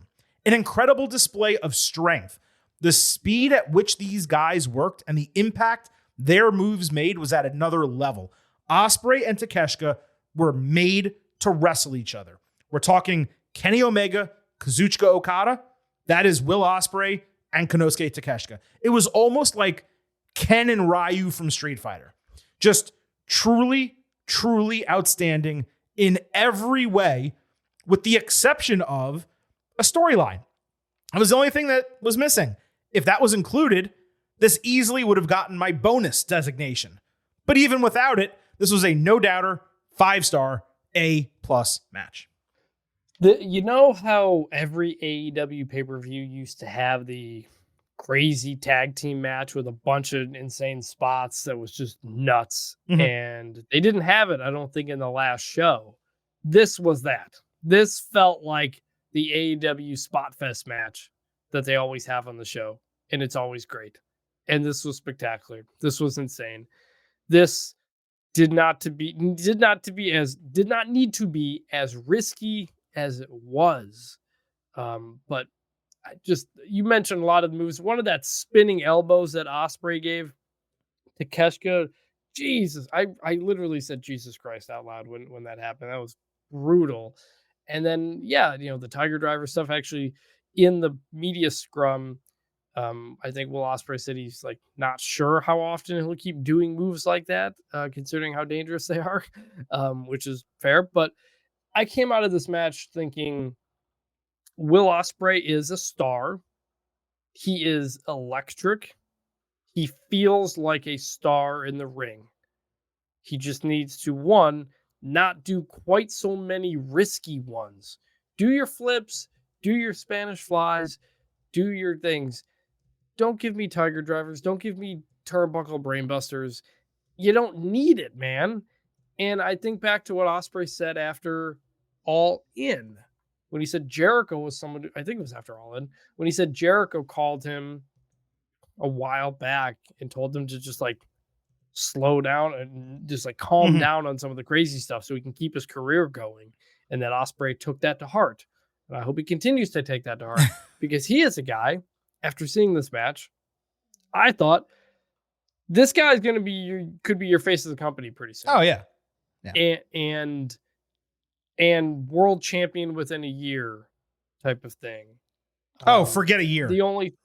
an incredible display of strength. The speed at which these guys worked and the impact their moves made was at another level. Ospreay and Takeshita were made to wrestle each other. We're talking Kenny Omega, Kazuchika Okada. That is Will Ospreay and Konosuke Takeshita. It was almost like Ken and Ryu from Street Fighter. Just truly, truly outstanding in every way, with the exception of a storyline. It was the only thing that was missing. If that was included, this easily would have gotten my bonus designation. But even without it, this was a no-doubter, 5-star, A+ match. You know how every AEW pay-per-view used to have the crazy tag team match with a bunch of insane spots that was just nuts? And they didn't have it, I don't think, in the last show. This was that. This felt like the AEW Spot Fest match that they always have on the show, and it's always great. And this was spectacular. This was insane. This did not need to be as risky as it was. But you mentioned a lot of the moves. One of that spinning elbows that Ospreay gave to Keshka. Jesus, I literally said Jesus Christ out loud when that happened. That was brutal. And then, the Tiger Driver stuff actually in the media scrum. I think Will Ospreay said he's like not sure how often he'll keep doing moves like that, considering how dangerous they are, which is fair. But I came out of this match thinking Will Ospreay is a star. He is electric. He feels like a star in the ring. He just needs to, one, not do quite so many risky ones. Do your flips, do your Spanish flies, do your things. Don't give me Tiger Drivers. Don't give me turnbuckle brainbusters. You don't need it, man. And I think back to what Ospreay said after All In, when he said Jericho was someone, I think it was after All In, when he said Jericho called him a while back and told him to just like slow down and just like calm down on some of the crazy stuff so he can keep his career going. And that Ospreay took that to heart. And I hope he continues to take that to heart because he is a guy, after seeing this match, I thought this guy is going to could be your face of the company pretty soon. Oh yeah. And world champion within a year type of thing. Forget a year.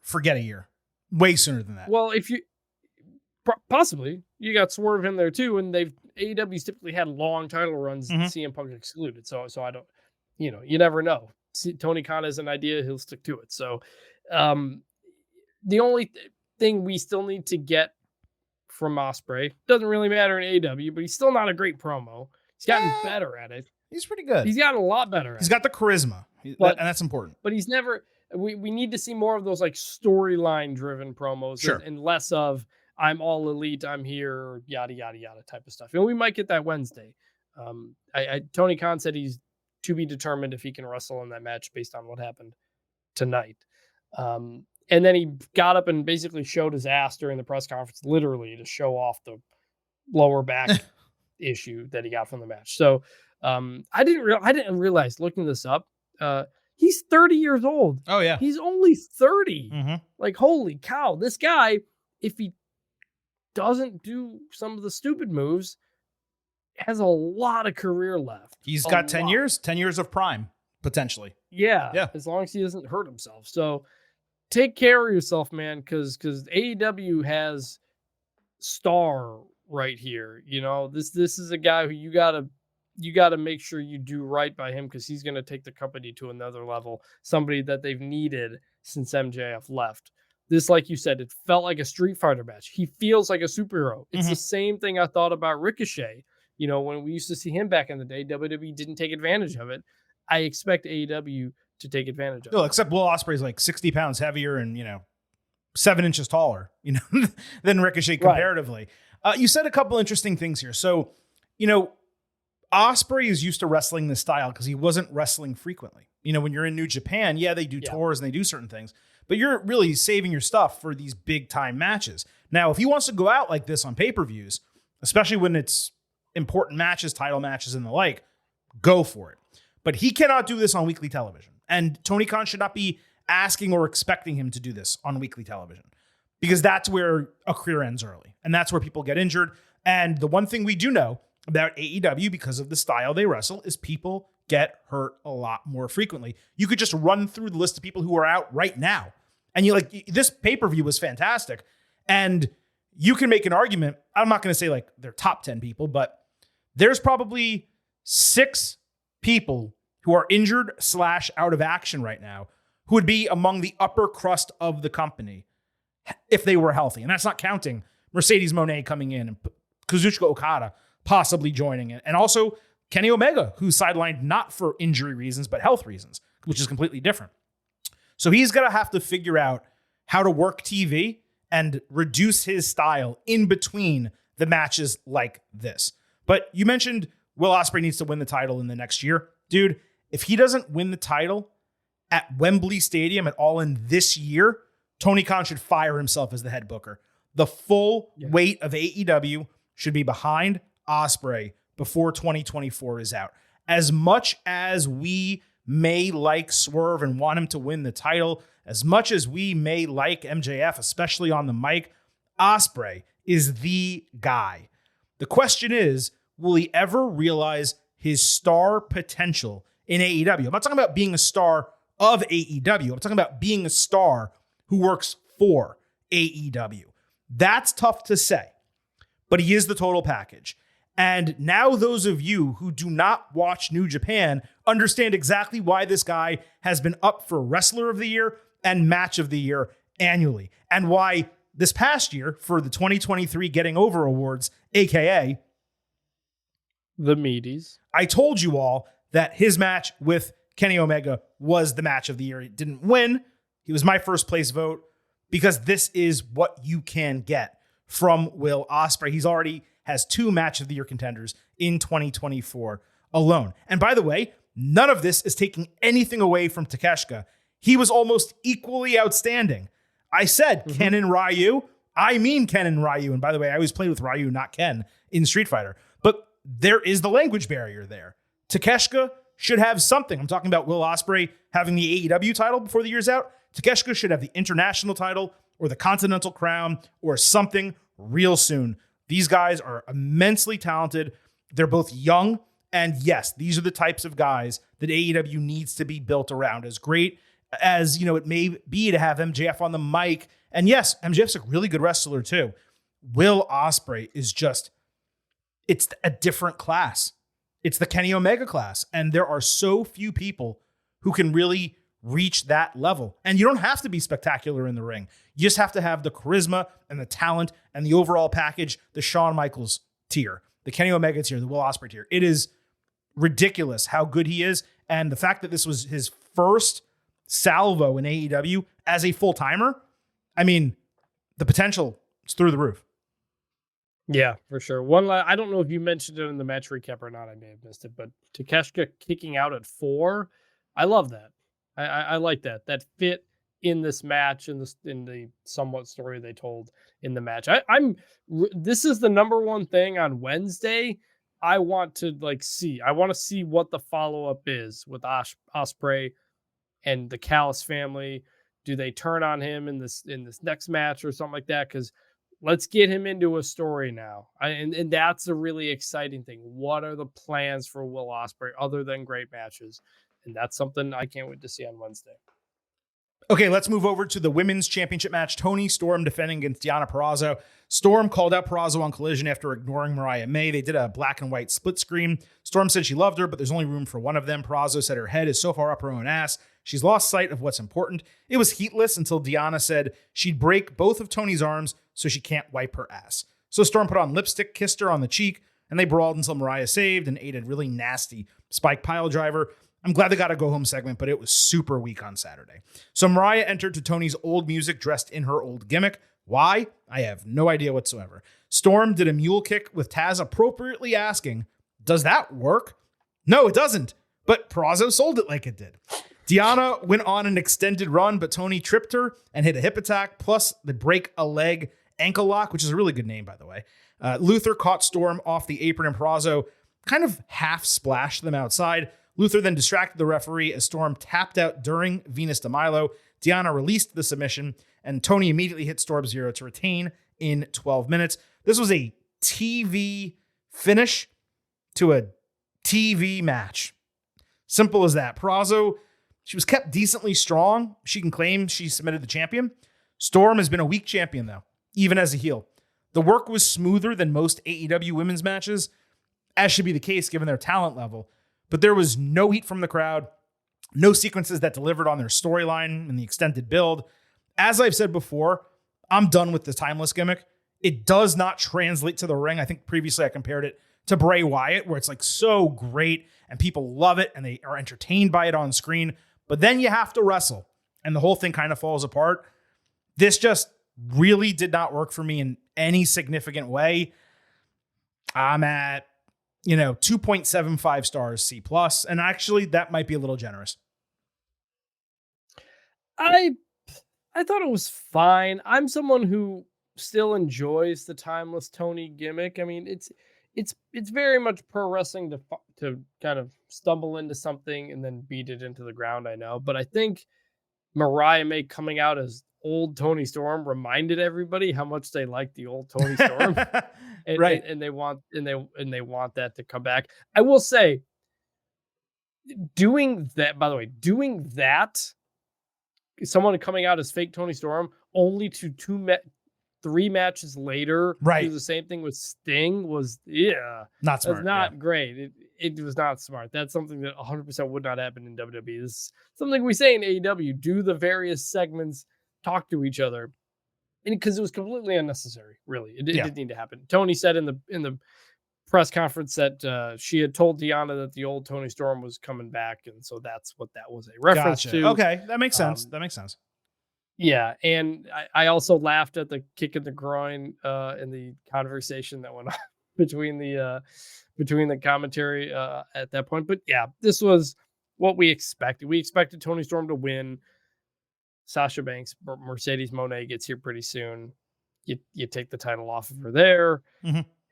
Forget a year. Way sooner than that. Well, if you possibly you got Swerve in there too, and AEW's typically had long title runs, CM Punk excluded. So I don't, you never know. Tony Khan has an idea, he'll stick to it. So, the only thing we still need to get from Ospreay doesn't really matter in AEW, but he's still not a great promo. He's gotten better at it. He's pretty good. He's gotten a lot better. He's got the charisma, and that's important. But he's never. We need to see more of those like storyline driven promos, and less of I'm all elite, I'm here, yada yada yada type of stuff. And we might get that Wednesday. Tony Khan said he's to be determined if he can wrestle in that match based on what happened tonight. And then he got up and basically showed his ass during the press conference, literally to show off the lower back issue that he got from the match. So I didn't realize looking this up. He's 30 years old. Oh yeah. He's only 30. Like, holy cow. This guy, if he doesn't do some of the stupid moves, has a lot of career left. He's got 10 years of prime, potentially. Yeah. As long as he doesn't hurt himself. So take care of yourself, man, because AEW has star right here. This is a guy who you gotta make sure you do right by him, because he's gonna take the company to another level. Somebody that they've needed since MJF left. This, like you said, it felt like a Street Fighter match. He feels like a superhero. It's the same thing I thought about Ricochet. When we used to see him back in the day, WWE didn't take advantage of it. I expect AEW to take advantage of it. Except Will Ospreay's like 60 pounds heavier and, 7 inches taller, than Ricochet comparatively. Right. You said a couple interesting things here. So, Ospreay is used to wrestling this style because he wasn't wrestling frequently. When you're in New Japan, they do tours and they do certain things, but you're really saving your stuff for these big time matches. Now, if he wants to go out like this on pay-per-views, especially when it's important matches, title matches and the like, go for it. But he cannot do this on weekly television. And Tony Khan should not be asking or expecting him to do this on weekly television, because that's where a career ends early. And that's where people get injured. And the one thing we do know about AEW, because of the style they wrestle, is people get hurt a lot more frequently. You could just run through the list of people who are out right now. And this pay-per-view was fantastic. And you can make an argument. I'm not going to say like they're top 10 people, but there's probably 6 people who are injured / out of action right now who would be among the upper crust of the company if they were healthy. And that's not counting Mercedes Moné coming in and Kazuchika Okada possibly joining it. And also Kenny Omega, who's sidelined not for injury reasons, but health reasons, which is completely different. So he's going to have to figure out how to work TV and reduce his style in between the matches like this. But you mentioned Will Ospreay needs to win the title in the next year. Dude, if he doesn't win the title at Wembley Stadium at All In this year, Tony Khan should fire himself as the head booker. The full weight of AEW should be behind Ospreay before 2024 is out. As much as we may like Swerve and want him to win the title, as much as we may like MJF, especially on the mic, Ospreay is the guy. The question is, will he ever realize his star potential in AEW? I'm not talking about being a star of AEW. I'm talking about being a star who works for AEW. That's tough to say, but he is the total package. And now those of you who do not watch New Japan understand exactly why this guy has been up for Wrestler of the Year and Match of the Year annually, and why this past year for the 2023 Getting Over Awards, aka the Meaties, I told you all that his match with Kenny Omega was the match of the year. He didn't win. He was my first place vote because this is what you can get from Will Ospreay. He's already has 2 match of the year contenders in 2024 alone. And by the way, none of this is taking anything away from Takeshita. He was almost equally outstanding. I said Ken and Ryu. I mean Ken and Ryu. And by the way, I always played with Ryu, not Ken, in Street Fighter. But there is the language barrier there. Takeshita should have something. I'm talking about Will Ospreay having the AEW title before the year's out. Takeshita should have the international title or the Continental Crown or something real soon. These guys are immensely talented. They're both young. And yes, these are the types of guys that AEW needs to be built around. As great as, it may be to have MJF on the mic. And yes, MJF's a really good wrestler too. Will Ospreay is just, it's a different class. It's the Kenny Omega class. And there are so few people who can really reach that level. And you don't have to be spectacular in the ring. You just have to have the charisma and the talent and the overall package, the Shawn Michaels tier, the Kenny Omega tier, the Will Ospreay tier. It is ridiculous how good he is. And the fact that this was his first salvo in AEW as a full-timer, I mean, the potential is through the roof. Yeah, for sure. I don't know if you mentioned it in the match recap or not. I may have missed it, but Takeshita kicking out at 4, I love that. I like that. That fit in this match, in the somewhat story they told in the match. This is the number one thing on Wednesday I want to see. I want to see what the follow-up is with Ospreay and the Callis family. Do they turn on him in this next match or something like that? Because let's get him into a story now. And that's a really exciting thing. What are the plans for Will Ospreay other than great matches? And that's something I can't wait to see on Wednesday. Okay, let's move over to the women's championship match. Toni Storm defending against Deonna Purrazzo. Storm called out Purrazzo on Collision after ignoring Mariah May. They did a black and white split screen. Storm said she loved her, but there's only room for one of them. Purrazzo said her head is so far up her own ass, she's lost sight of what's important. It was heatless until Deonna said she'd break both of Toni's arms so she can't wipe her ass. So Storm put on lipstick, kissed her on the cheek, and they brawled until Mariah saved and ate a really nasty spike pile driver. I'm glad they got a go-home segment, but it was super weak on Saturday. So Mariah entered to Toni's old music dressed in her old gimmick. Why? I have no idea whatsoever. Storm did a mule kick with Taz appropriately asking, does that work? No, it doesn't. But Purrazzo sold it like it did. Deonna went on an extended run, but Toni tripped her and hit a hip attack, plus the break a leg ankle lock, which is a really good name, by the way. Luther caught Storm off the apron and Purrazzo kind of half splashed them outside. Luther then distracted the referee as Storm tapped out during Venus de Milo. Deonna released the submission, and Toni immediately hit Storm Zero to retain in 12 minutes. This was a TV finish to a TV match. Simple as that. Purrazzo, she was kept decently strong. She can claim she submitted the champion. Storm has been a weak champion, though, even as a heel. The work was smoother than most AEW women's matches, as should be the case given their talent level. But there was no heat from the crowd, no sequences that delivered on their storyline and the extended build. As I've said before, I'm done with the timeless gimmick. It does not translate to the ring. I think previously I compared it to Bray Wyatt, where it's so great and people love it and they are entertained by it on screen. But then you have to wrestle and the whole thing kind of falls apart. This just really did not work for me in any significant way. I'm at 2.75 stars C+, and actually that might be a little generous. I thought it was fine. I'm someone who still enjoys the timeless Toni gimmick. I mean, it's very much pro wrestling to kind of stumble into something and then beat it into the ground. I know, but I think Mariah May coming out as old Tony Storm reminded everybody how much they like the old Tony Storm, and, Right. and they want that to come back. I will say, doing that, someone coming out as fake Tony Storm only to 3 matches later, Right. do the same thing with Sting was Not smart. that's not great. It was not smart. That's something that 100% would not happen in WWE. This is something we say in AEW. Do the various segments talk to each other, and because it was completely unnecessary. Really, it didn't need to happen. Tony said in the press conference that she had told Deanna that the old Tony Storm was coming back, and so that's what that was a reference to. Okay, that makes sense. Yeah, and I also laughed at the kick in the groin in the conversation that went on between the commentary at that point. But yeah, this was what we expected. We expected Tony Storm to win. Sasha Banks, Mercedes Moné gets here pretty soon. You take the title off of her there,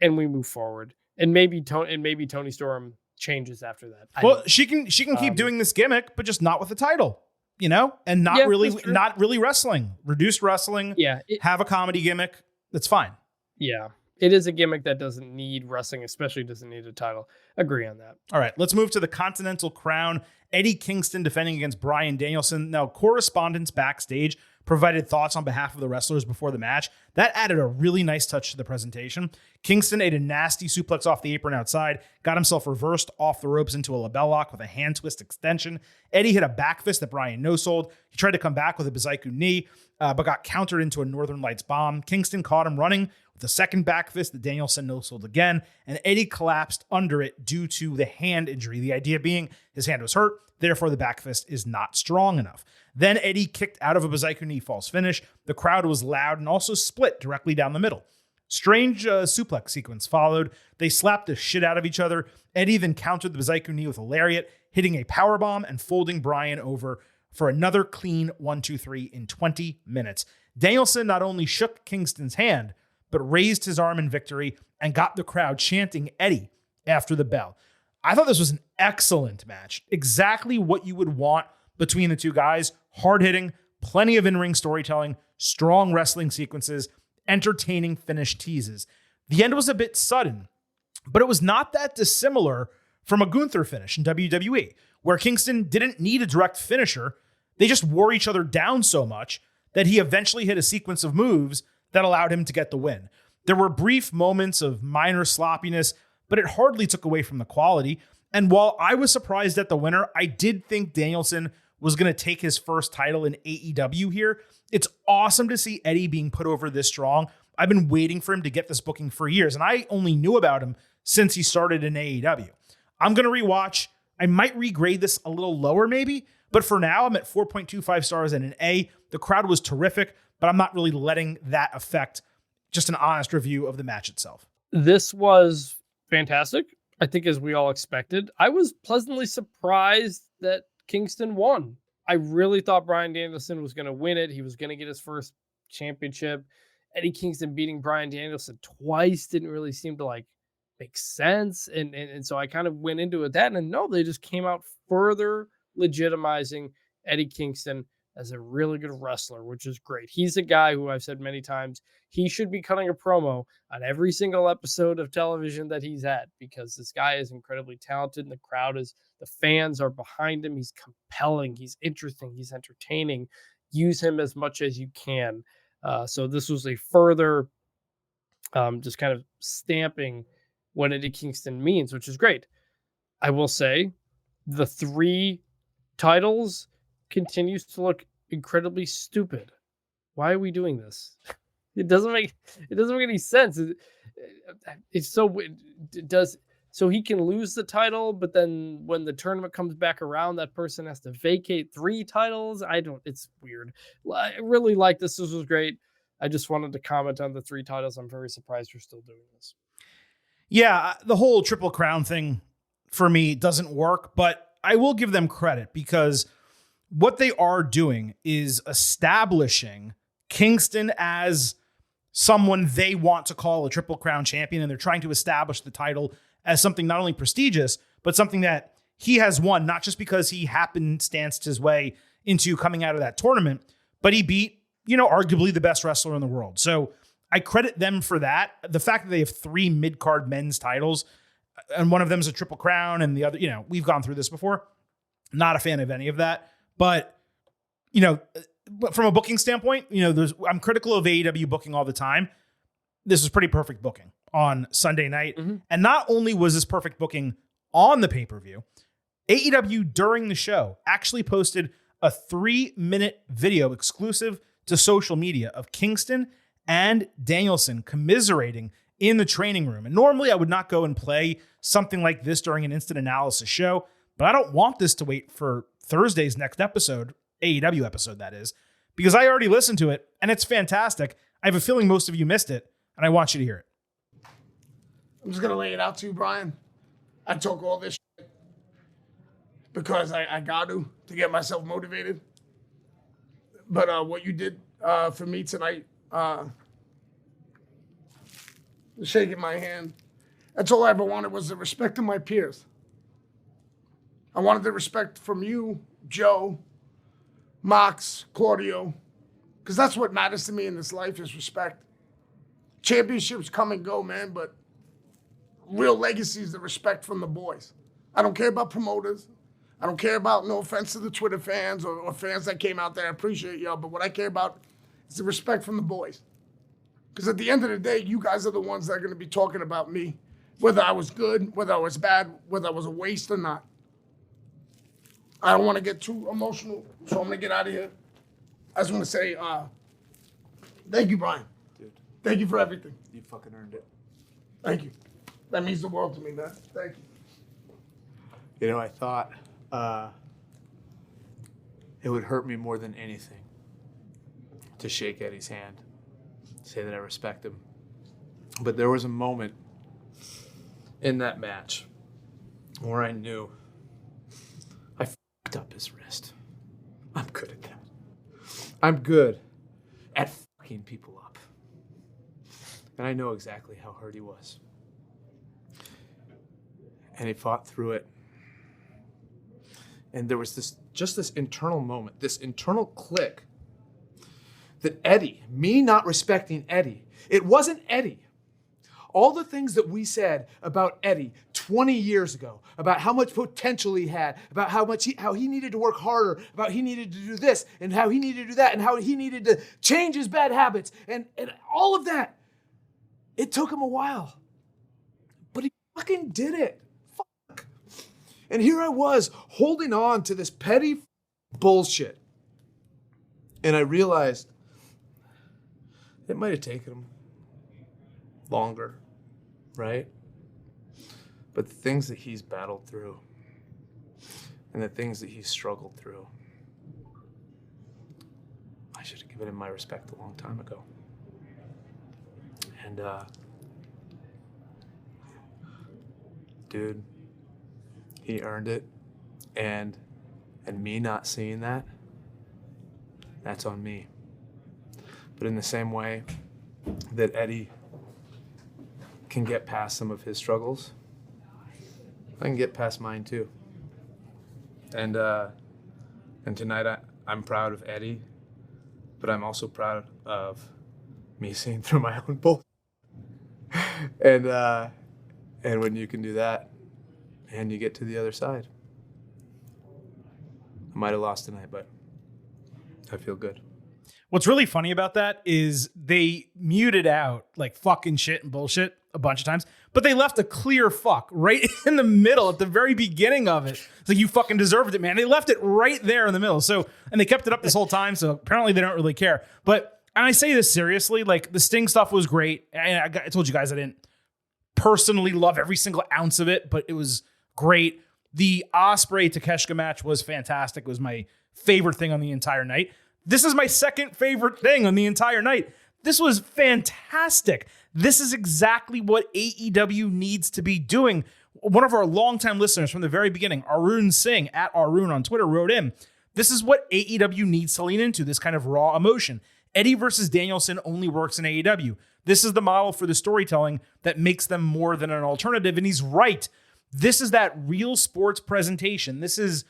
and we move forward. And maybe Tony Storm changes after that. Well, she can keep doing this gimmick, but just not with the title. And not really wrestling, reduced wrestling. Yeah. Have a comedy gimmick. That's fine. Yeah. It is a gimmick that doesn't need wrestling, especially doesn't need a title. Agree on that. All right, let's move to the Continental Crown. Eddie Kingston defending against Bryan Danielson. Now, correspondents backstage provided thoughts on behalf of the wrestlers before the match. That added a really nice touch to the presentation. Kingston ate a nasty suplex off the apron outside, got himself reversed off the ropes into a label lock with a hand twist extension. Eddie hit a back fist that Bryan no-sold. He tried to come back with a Bazaiku knee, but got countered into a Northern Lights bomb. Kingston caught him running with a second back fist that Danielson no-sold again, and Eddie collapsed under it due to the hand injury. The idea being his hand was hurt, therefore the back fist is not strong enough. Then Eddie kicked out of a Bazaiku knee false finish. The crowd was loud and also split directly down the middle. Strange suplex sequence followed. They slapped the shit out of each other. Eddie then countered the Bazaiku knee with a lariat, hitting a powerbomb and folding Bryan over for another clean 1-2-3 in 20 minutes. Danielson not only shook Kingston's hand, but raised his arm in victory and got the crowd chanting Eddie after the bell. I thought this was an excellent match. Exactly what you would want between the two guys. Hard-hitting, plenty of in-ring storytelling, strong wrestling sequences, entertaining finish teases. The end was a bit sudden, but it was not that dissimilar from a Gunther finish in WWE, where Kingston didn't need a direct finisher. They just wore each other down so much that he eventually hit a sequence of moves that allowed him to get the win. There were brief moments of minor sloppiness, but it hardly took away from the quality. And while I was surprised at the winner, I did think Danielson was going to take his first title in AEW here. It's awesome to see Eddie being put over this strong. I've been waiting for him to get this booking for years, and I only knew about him since he started in AEW. I'm going to rewatch. I might regrade this a little lower maybe, but for now I'm at 4.25 stars and an A. The crowd was terrific, but I'm not really letting that affect just an honest review of the match itself. This was fantastic, I think, as we all expected. I was pleasantly surprised that Kingston won. I really thought Bryan Danielson was going to win it. He was going to get his first championship. Eddie Kingston beating Bryan Danielson twice didn't really seem to make sense. And so I kind of went into it that, and no, they just came out further legitimizing Eddie Kingston as a really good wrestler, which is great. He's a guy who I've said many times, he should be cutting a promo on every single episode of television that he's at, because this guy is incredibly talented and the fans are behind him. He's compelling. He's interesting. He's entertaining. Use him as much as you can. So this was a further just kind of stamping what Eddie Kingston means, which is great. I will say the 3 titles continues to look incredibly stupid. Why are we doing this? It doesn't make any sense. It's so it does. So he can lose the title, but then when the tournament comes back around, that person has to vacate 3 titles. It's weird. I really like this. This was great. I just wanted to comment on the 3 titles. I'm very surprised we're still doing this. Yeah, the whole Triple Crown thing for me doesn't work, but I will give them credit because what they are doing is establishing Kingston as someone they want to call a Triple Crown champion, and they're trying to establish the title as something not only prestigious, but something that he has won, not just because he happenstanced his way into coming out of that tournament, but he beat, arguably the best wrestler in the world. So I credit them for that. The fact that they have 3 mid-card men's titles, and one of them is a Triple Crown, and the other, we've gone through this before. Not a fan of any of that. But, from a booking standpoint, I'm critical of AEW booking all the time. This was pretty perfect booking on Sunday night. Mm-hmm. And not only was this perfect booking on the pay-per-view, AEW during the show actually posted a 3-minute video exclusive to social media of Kingston and Danielson commiserating in the training room. And normally I would not go and play something like this during an instant analysis show, but I don't want this to wait for Thursday's next episode, AEW episode that is, because I already listened to it and it's fantastic. I have a feeling most of you missed it, and I want you to hear it. I'm just going to lay it out to you, Brian. I took all this shit because I got to get myself motivated. But what you did for me tonight, shaking my hand, that's all I ever wanted was the respect of my peers. I wanted the respect from you, Joe, Mox, Claudio, because that's what matters to me in this life is respect. Championships come and go, man, but real legacy is the respect from the boys. I don't care about promoters. I don't care about, no offense to the Twitter fans or fans that came out there. I appreciate y'all, but what I care about is the respect from the boys. Because at the end of the day, you guys are the ones that are going to be talking about me, whether I was good, whether I was bad, whether I was a waste or not. I don't want to get too emotional, so I'm going to get out of here. I just want to say thank you, Brian. Dude. Thank you for everything. You fucking earned it. Thank you. That means the world to me, man. Thank you. I thought it would hurt me more than anything to shake Eddie's hand, say that I respect him. But there was a moment in that match where I knew I fucked up his wrist. I'm good at that. I'm good at fucking people up. And I know exactly how hurt he was. And he fought through it. And there was this internal moment, this internal click that Eddie, me not respecting Eddie, it wasn't Eddie. All the things that we said about Eddie 20 years ago, about how much potential he had, about how he needed to work harder, about he needed to do this, and how he needed to do that, and how he needed to change his bad habits, and all of that, it took him a while. But he fucking did it. Fuck. And here I was, holding on to this petty bullshit. And I realized it might have taken him longer, right? But the things that he's battled through and the things that he's struggled through, I should have given him my respect a long time ago. And, dude, he earned it. And me not seeing that, that's on me. But in the same way that Eddie can get past some of his struggles, I can get past mine too. And tonight I'm proud of Eddie, but I'm also proud of me seeing through my own bull. And when you can do that and you get to the other side, I might have lost tonight, but I feel good. What's really funny about that is they muted out like fucking shit and bullshit a bunch of times, but they left a clear fuck right in the middle at the very beginning of it. It's like, you fucking deserved it, man. They left it right there in the middle. So, and they kept it up this whole time. So apparently they don't really care. But, and I say this seriously, like the Sting stuff was great. And I told you guys I didn't personally love every single ounce of it, but it was great. The Ospreay Takeshita match was fantastic. It was my favorite thing on the entire night. This is my second favorite thing on the entire night. This was fantastic. This is exactly what AEW needs to be doing. One of our longtime listeners from the very beginning, Arun Singh, at Arun on Twitter, wrote in, this is what AEW needs to lean into, this kind of raw emotion. Eddie versus Danielson only works in AEW. This is the model for the storytelling that makes them more than an alternative. And he's right. This is that real sports presentation. This is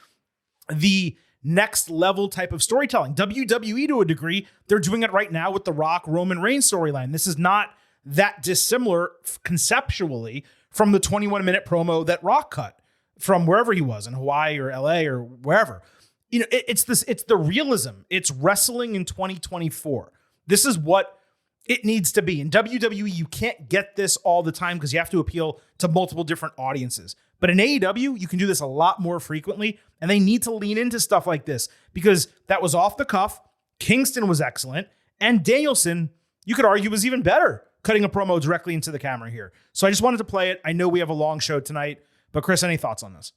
the next level type of storytelling. WWE, to a degree, they're doing it right now with the Rock Roman Reigns storyline. This is not that dissimilar conceptually from the 21-minute promo that Rock cut from wherever he was, in Hawaii or LA or wherever. You know, it's the realism. It's wrestling in 2024. This is what it needs to be. In WWE, you can't get this all the time because you have to appeal to multiple different audiences. But in AEW, you can do this a lot more frequently, and they need to lean into stuff like this because that was off the cuff. Kingston was excellent, and Danielson, you could argue, was even better, cutting a promo directly into the camera here. So I just wanted to play it. I know we have a long show tonight, but Chris, any thoughts on this?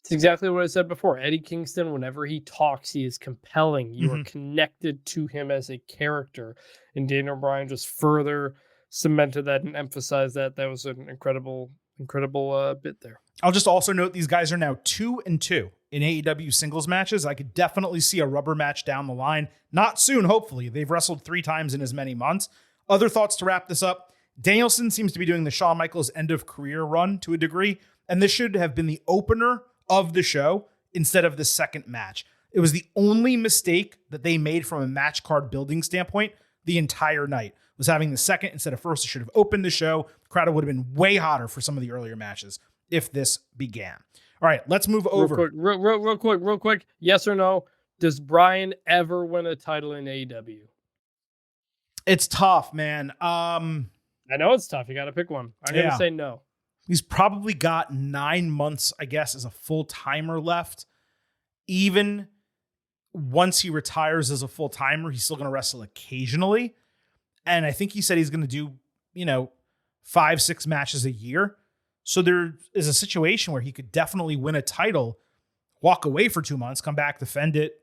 It's exactly what I said before. Eddie Kingston, whenever he talks, he is compelling. You are connected to him as a character. And Daniel Bryan just further cemented that and emphasized that. That was an incredible bit there. I'll just also note these guys are now 2-2 in AEW singles matches. I could definitely see a rubber match down the line. Not soon, hopefully. They've wrestled 3 times in as many months. Other thoughts to wrap this up. Danielson seems to be doing the Shawn Michaels end of career run to a degree, and this should have been the opener of the show instead of the second match. It was the only mistake that they made from a match card building standpoint the entire night, was having the second instead of first. It should have opened the show. The crowd would have been way hotter for some of the earlier matches if this began. All right, let's move over. Real quick. Yes or no? Does Bryan ever win a title in AEW? It's tough, man. I know it's tough. You got to pick one. I'm going to say no. He's probably got 9 months, I guess, as a full-timer left. Even once he retires as a full-timer, he's still going to wrestle occasionally. And I think he said he's going to do, 5-6 matches a year. So there is a situation where he could definitely win a title, walk away for 2 months, come back, defend it,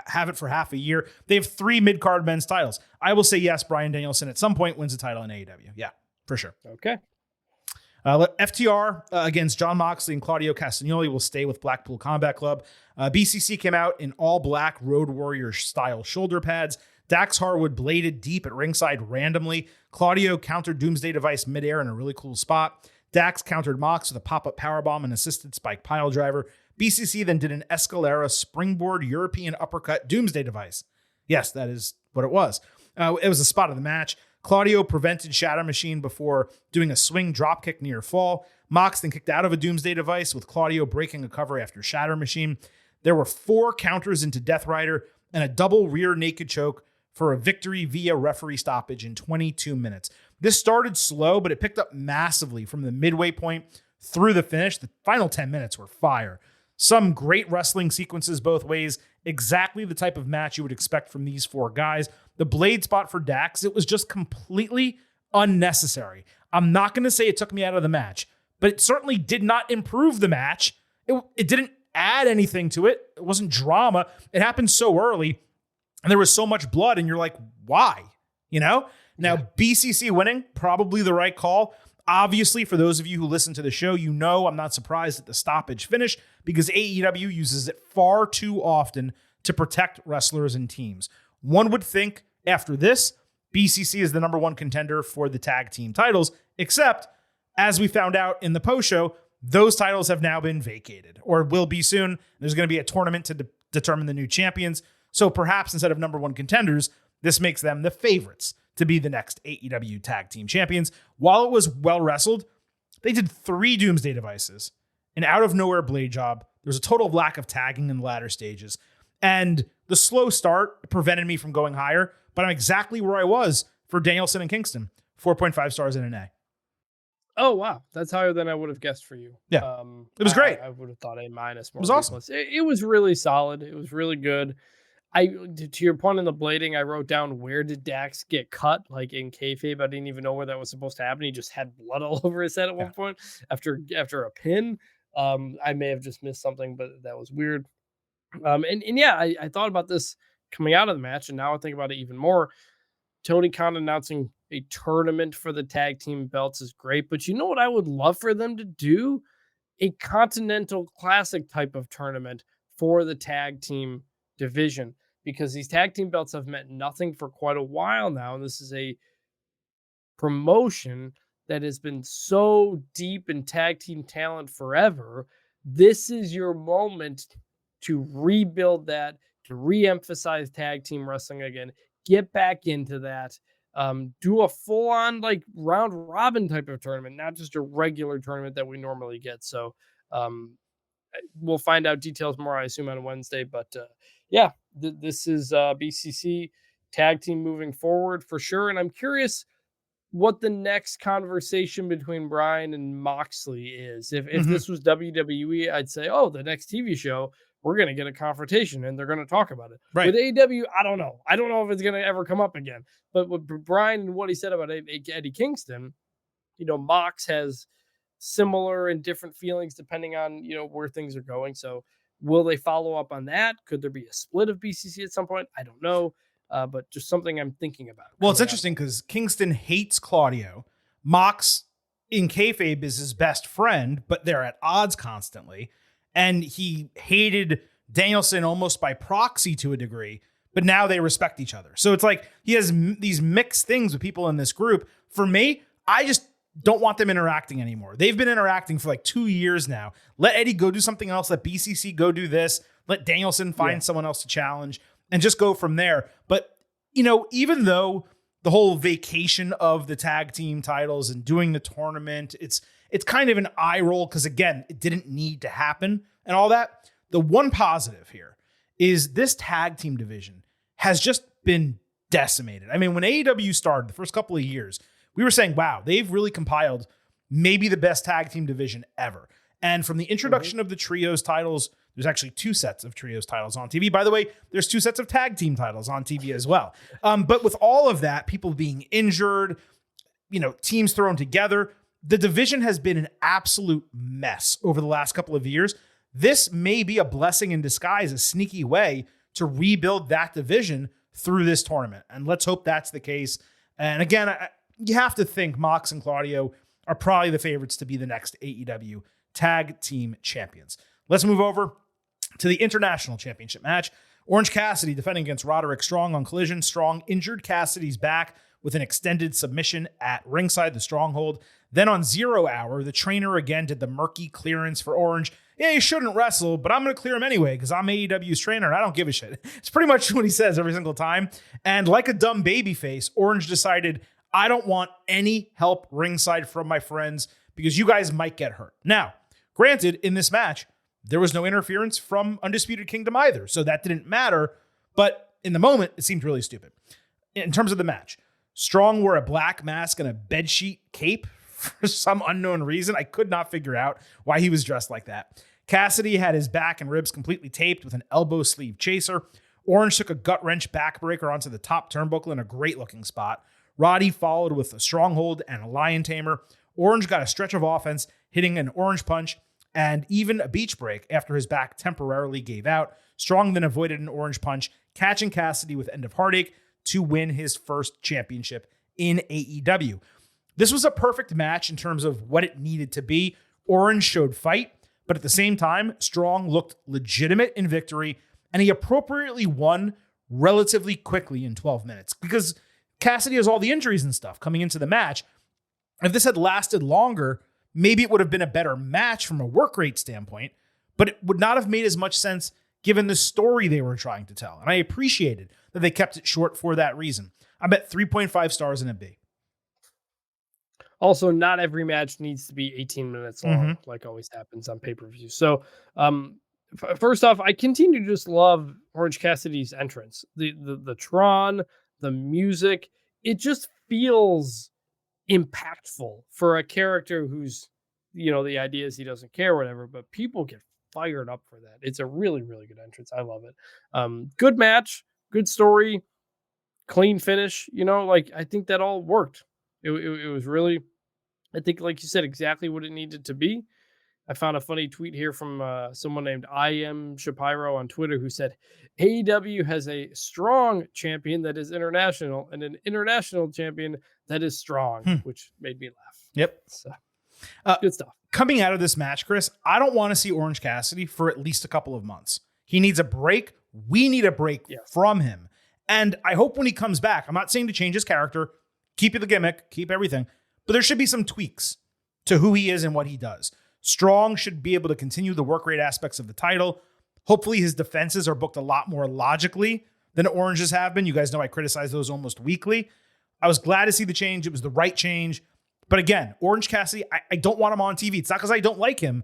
have it for half a year. They have 3 mid-card men's titles. I will say yes, Bryan Danielson at some point wins a title in AEW. Yeah, for sure. Okay. FTR against Jon Moxley and Claudio Castagnoli will stay with Blackpool Combat Club. BCC came out in all black Road Warrior style shoulder pads. Dax Harwood bladed deep at ringside randomly. Claudio countered Doomsday Device midair in a really cool spot. Dax countered Mox with a pop-up powerbomb and assisted spike pile driver. BCC then did an Escalera springboard European uppercut Doomsday Device. Yes, that is what it was. It was the spot of the match. Claudio prevented Shatter Machine before doing a swing dropkick near fall. Mox then kicked out of a Doomsday Device with Claudio breaking a cover after Shatter Machine. There were 4 counters into Death Rider and a double rear naked choke for a victory via referee stoppage in 22 minutes. This started slow, but it picked up massively from the midway point through the finish. The final 10 minutes were fire. Some great wrestling sequences both ways. Exactly the type of match you would expect from these 4 guys. The blade spot for Dax, it was just completely unnecessary. I'm not going to say it took me out of the match, but it certainly did not improve the match. It didn't add anything to it. It wasn't drama. It happened so early, and there was so much blood, and you're like, why? Now, BCC winning, probably the right call. Obviously, for those of you who listen to the show, I'm not surprised at the stoppage finish because AEW uses it far too often to protect wrestlers and teams. One would think after this, BCC is the number 1 contender for the tag team titles, except as we found out in the post show, those titles have now been vacated or will be soon. There's going to be a tournament to determine the new champions. So perhaps instead of number 1 contenders, this makes them the favorites to be the next AEW tag team champions. While it was well wrestled, they did 3 Doomsday Devices, an out of nowhere blade job. There's a total lack of tagging in the latter stages. And the slow start prevented me from going higher, but I'm exactly where I was for Danielson and Kingston. 4.5 stars in an A. Oh, wow. That's higher than I would have guessed for you. Yeah. It was great. I would have thought A- more. It was awesome. It was really solid. It was really good. To your point in the blading, I wrote down, where did Dax get cut? Like in kayfabe, I didn't even know where that was supposed to happen. He just had blood all over his head at one point after a pin. I may have just missed something, but that was weird. I thought about this coming out of the match, and now I think about it even more. Tony Khan announcing a tournament for the tag team belts is great, but you know what I would love for them to do? A Continental Classic type of tournament for the tag team division. because these tag team belts have meant nothing for quite a while now. And this is a promotion that has been so deep in tag team talent forever. This is your moment to rebuild that, to re-emphasize tag team wrestling again, get back into that, do a full-on like round robin type of tournament, not just a regular tournament that we normally get. So we'll find out details more, I assume, on Wednesday. But this is BCC tag team moving forward for sure. And I'm curious what the next conversation between Bryan and Moxley is. If this was WWE, I'd say, oh, the next TV show, we're going to get a confrontation and they're going to talk about it. Right. With AEW, I don't know. I don't know if it's going to ever come up again. But with Bryan and what he said about Eddie Kingston, Mox has similar and different feelings depending on, where things are going. So will they follow up on that? Could there be a split of BCC at some point? I don't know. But just something I'm thinking about. Well, it's interesting because Kingston hates Claudio. Mox, in kayfabe, is his best friend, but they're at odds constantly. And he hated Danielson almost by proxy to a degree, but now they respect each other. So it's like he has these mixed things with people in this group. For me, I just don't want them interacting anymore. They've been interacting for like 2 years now. Let Eddie go do something else. Let BCC go do this. Let Danielson find someone else to challenge. And just go from there. But, even though the whole vacation of the tag team titles and doing the tournament, it's kind of an eye roll because, again, it didn't need to happen and all that. The one positive here is this tag team division has just been decimated. I mean, when AEW started the first couple of years, we were saying, wow, they've really compiled maybe the best tag team division ever. And from the introduction of the trios titles, there's actually 2 sets of trios titles on TV. By the way, there's 2 sets of tag team titles on TV as well. But with all of that, people being injured, teams thrown together, the division has been an absolute mess over the last couple of years. This may be a blessing in disguise, a sneaky way to rebuild that division through this tournament. And let's hope that's the case. And again, you have to think Mox and Claudio are probably the favorites to be the next AEW tag team champions. Let's move over to the international championship match. Orange Cassidy defending against Roderick Strong on Collision. Strong injured Cassidy's back with an extended submission at ringside, the Stronghold. Then on 0 Hour, the trainer again did the murky clearance for Orange. Yeah, he shouldn't wrestle, but I'm going to clear him anyway because I'm AEW's trainer and I don't give a shit. It's pretty much what he says every single time. And like a dumb babyface, Orange decided, I don't want any help ringside from my friends because you guys might get hurt. Now, granted, in this match, there was no interference from Undisputed Kingdom either, so that didn't matter. But in the moment, it seemed really stupid. In terms of the match, Strong wore a black mask and a bedsheet cape for some unknown reason. I could not figure out why he was dressed like that. Cassidy had his back and ribs completely taped with an elbow sleeve chaser. Orange took a gut-wrench backbreaker onto the top turnbuckle in a great-looking spot. Roddy followed with a stronghold and a lion tamer. Orange got a stretch of offense, hitting an orange punch and even a beach break after his back temporarily gave out. Strong then avoided an orange punch, catching Cassidy with End of Heartache to win his first championship in AEW. This was a perfect match in terms of what it needed to be. Orange showed fight, but at the same time, Strong looked legitimate in victory, and he appropriately won relatively quickly in 12 minutes because Cassidy has all the injuries and stuff coming into the match. If this had lasted longer, maybe it would have been a better match from a work rate standpoint, but it would not have made as much sense given the story they were trying to tell. And I appreciated that they kept it short for that reason. I'm at 3.5 stars in a B. Also, not every match needs to be 18 minutes long, like always happens on pay-per-view. So, first off, I continue to just love Orange Cassidy's entrance. The Tron, the music, it just feels impactful for a character who's, the idea is he doesn't care, whatever, but people get fired up for that. It's a really, really good entrance. I love it. Good match, good story, clean finish. I think that all worked. It was really, I think, like you said, exactly what it needed to be. I found a funny tweet here from someone named I Am Shapiro on Twitter who said, AEW has a strong champion that is international and an international champion that is strong, which made me laugh. Yep. So, good stuff. Coming out of this match, Chris, I don't want to see Orange Cassidy for at least a couple of months. He needs a break We need a break Yes. from him. And I hope when he comes back, I'm not saying to change his character, keep the gimmick, keep everything, but there should be some tweaks to who he is and what he does. Strong should be able to continue the work rate aspects of the title. Hopefully his defenses are booked a lot more logically than Orange's have been. You guys know I criticize those almost weekly. I was glad to see the change. It was the right change. But again, Orange Cassidy, I don't want him on TV. It's not because I don't like him.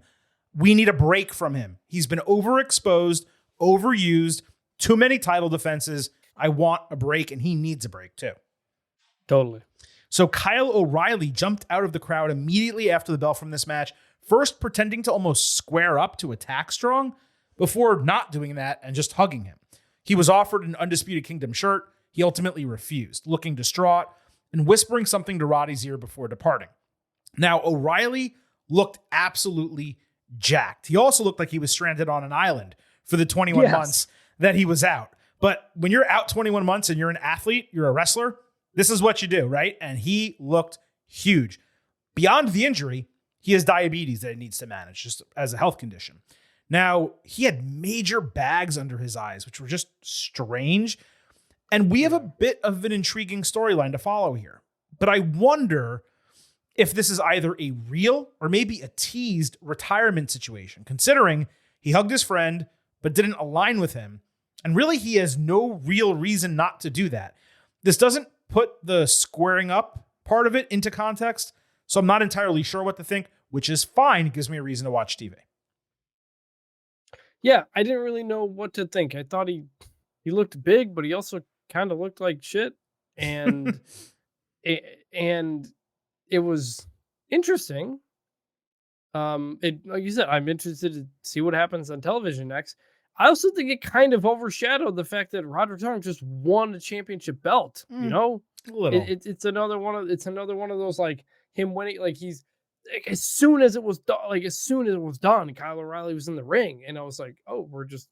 We need a break from him. He's been overexposed, overused, too many title defenses. I want a break, and he needs a break too. Totally. So Kyle O'Reilly jumped out of the crowd immediately after the bell from this match, first pretending to almost square up to attack Strong before not doing that and just hugging him. He was offered an Undisputed Kingdom shirt. He ultimately refused, looking distraught and whispering something to Roddy's ear before departing. Now, O'Reilly looked absolutely jacked. He also looked like he was stranded on an island for the 21 months that he was out. But when you're out 21 months and you're an athlete, you're a wrestler, this is what you do, right? And he looked huge. Beyond the injury, he has diabetes that he needs to manage just as a health condition. Now, he had major bags under his eyes, which were just strange. And we have a bit of an intriguing storyline to follow here. But I wonder if this is either a real or maybe a teased retirement situation, considering he hugged his friend but didn't align with him. And really, he has no real reason not to do that. This doesn't put the squaring up part of it into context, so I'm not entirely sure what to think, which is fine. It gives me a reason to watch TV. Yeah, I didn't really know what to think. I thought he looked big, but he also kind of looked like shit. And and it was interesting. Like you said, I'm interested to see what happens on television next. I also think it kind of overshadowed the fact that Roderick Strong just won a championship belt. You know, A little. it's another one of those, like, him winning. Like, he's like, as soon as it was done, Kyle O'Reilly was in the ring, and I was like, oh, we're just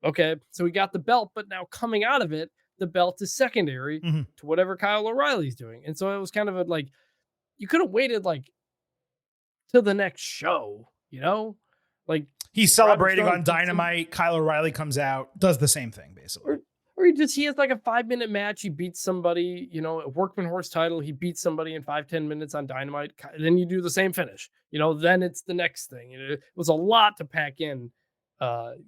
okay. So we got the belt, but now coming out of it, the belt is secondary to whatever Kyle O'Reilly's doing, and so it was kind of a, like, you could have waited like till the next show, you know, like. He's celebrating on Dynamite. Kyle O'Reilly comes out, does the same thing, basically. Or he has like a 5-minute match. He beats somebody, you know, a Workman Horse title. He beats somebody in 5-10 minutes on Dynamite. Then you do the same finish, you know, then it's the next thing. It was a lot to pack in,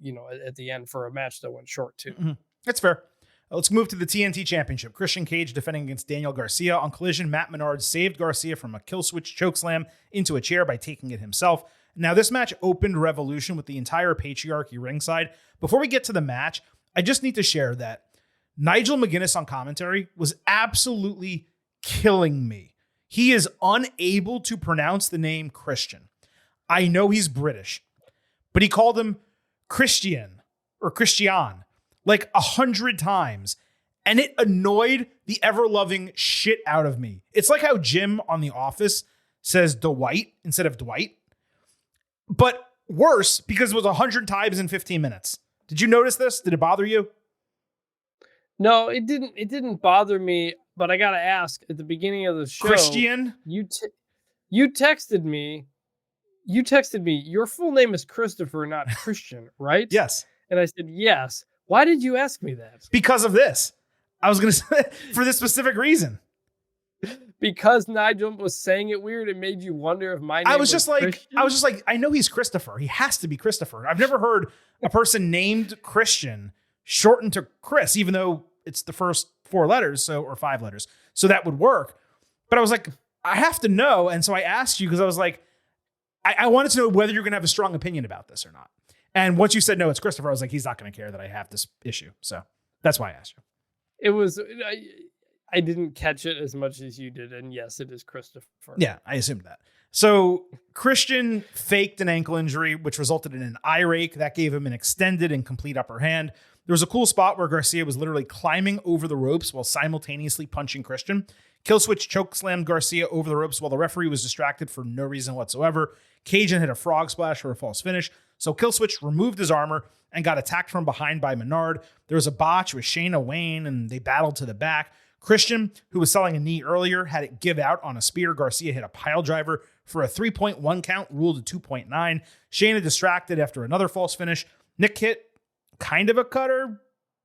you know, at the end for a match that went short too. That's fair. Let's move to the TNT Championship. Christian Cage defending against Daniel Garcia. On Collision, Matt Menard saved Garcia from a killswitch chokeslam into a chair by taking it himself. Now, this match opened Revolution with the entire patriarchy ringside. Before we get to the match, I just need to share that Nigel McGuinness on commentary was absolutely killing me. He is unable to pronounce the name Christian. I know he's British, but he called him Christian or Christian like 100 times, and it annoyed the ever-loving shit out of me. It's like how Jim on The Office says Dwight instead of Dwight. But worse, because it was 100 times in 15 minutes. Did you notice this? Did it bother you? No, it didn't. It didn't bother me. But I gotta ask, at the beginning of the show, Christian, you texted me. You texted me. Your full name is Christopher, not Christian, right? Yes. And I said yes. Why did you ask me that? Because of this. I was going to say for this specific reason. Because Nigel was saying it weird, it made you wonder if my name I was just like, Christian? I know he's Christopher. He has to be Christopher. I've never heard a person named Christian shortened to Chris, even though it's the first 4 letters, or 5 letters. So that would work. But I was like, I have to know. And so I asked you because I was like, I wanted to know whether you're going to have a strong opinion about this or not. And once you said, no, it's Christopher, I was like, he's not going to care that I have this issue. So that's why I asked you. It was, I didn't catch it as much as you did. And yes, it is Christopher. Yeah, I assumed that. So Christian faked an ankle injury, which resulted in an eye rake. That gave him an extended and complete upper hand. There was a cool spot where Garcia was literally climbing over the ropes while simultaneously punching Christian. Killswitch chokeslammed Garcia over the ropes while the referee was distracted for no reason whatsoever. Cajun hit a frog splash for a false finish. So Killswitch removed his armor and got attacked from behind by Menard. There was a botch with Shayna Wayne, and they battled to the back. Christian, who was selling a knee earlier, had it give out on a spear. Garcia hit a pile driver for a 3.1 count, ruled a 2.9. Shayna distracted after another false finish. Nick hit kind of a cutter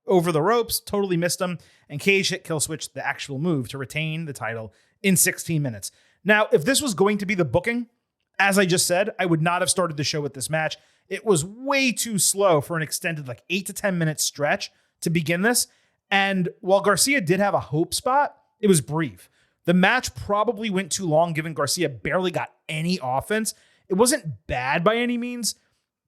over the ropes, totally missed him, and Cage hit kill switch, the actual move, to retain the title in 16 minutes. Now, if this was going to be the booking, as I just said, I would not have started the show with this match. It was way too slow for an extended 8 to 10 minute stretch to begin this. And while Garcia did have a hope spot, it was brief. The match probably went too long, given Garcia barely got any offense. It wasn't bad by any means,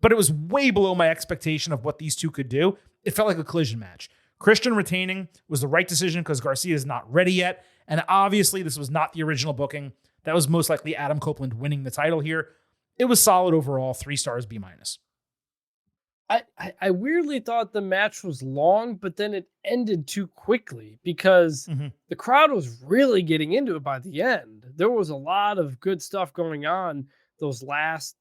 but it was way below my expectation of what these two could do. It felt like a collision match. Christian retaining was the right decision because Garcia is not ready yet. And obviously, this was not the original booking. That was most likely Adam Copeland winning the title here. It was solid overall, 3 stars, B-. I weirdly thought the match was long, but then it ended too quickly because the crowd was really getting into it by the end. There was a lot of good stuff going on those last,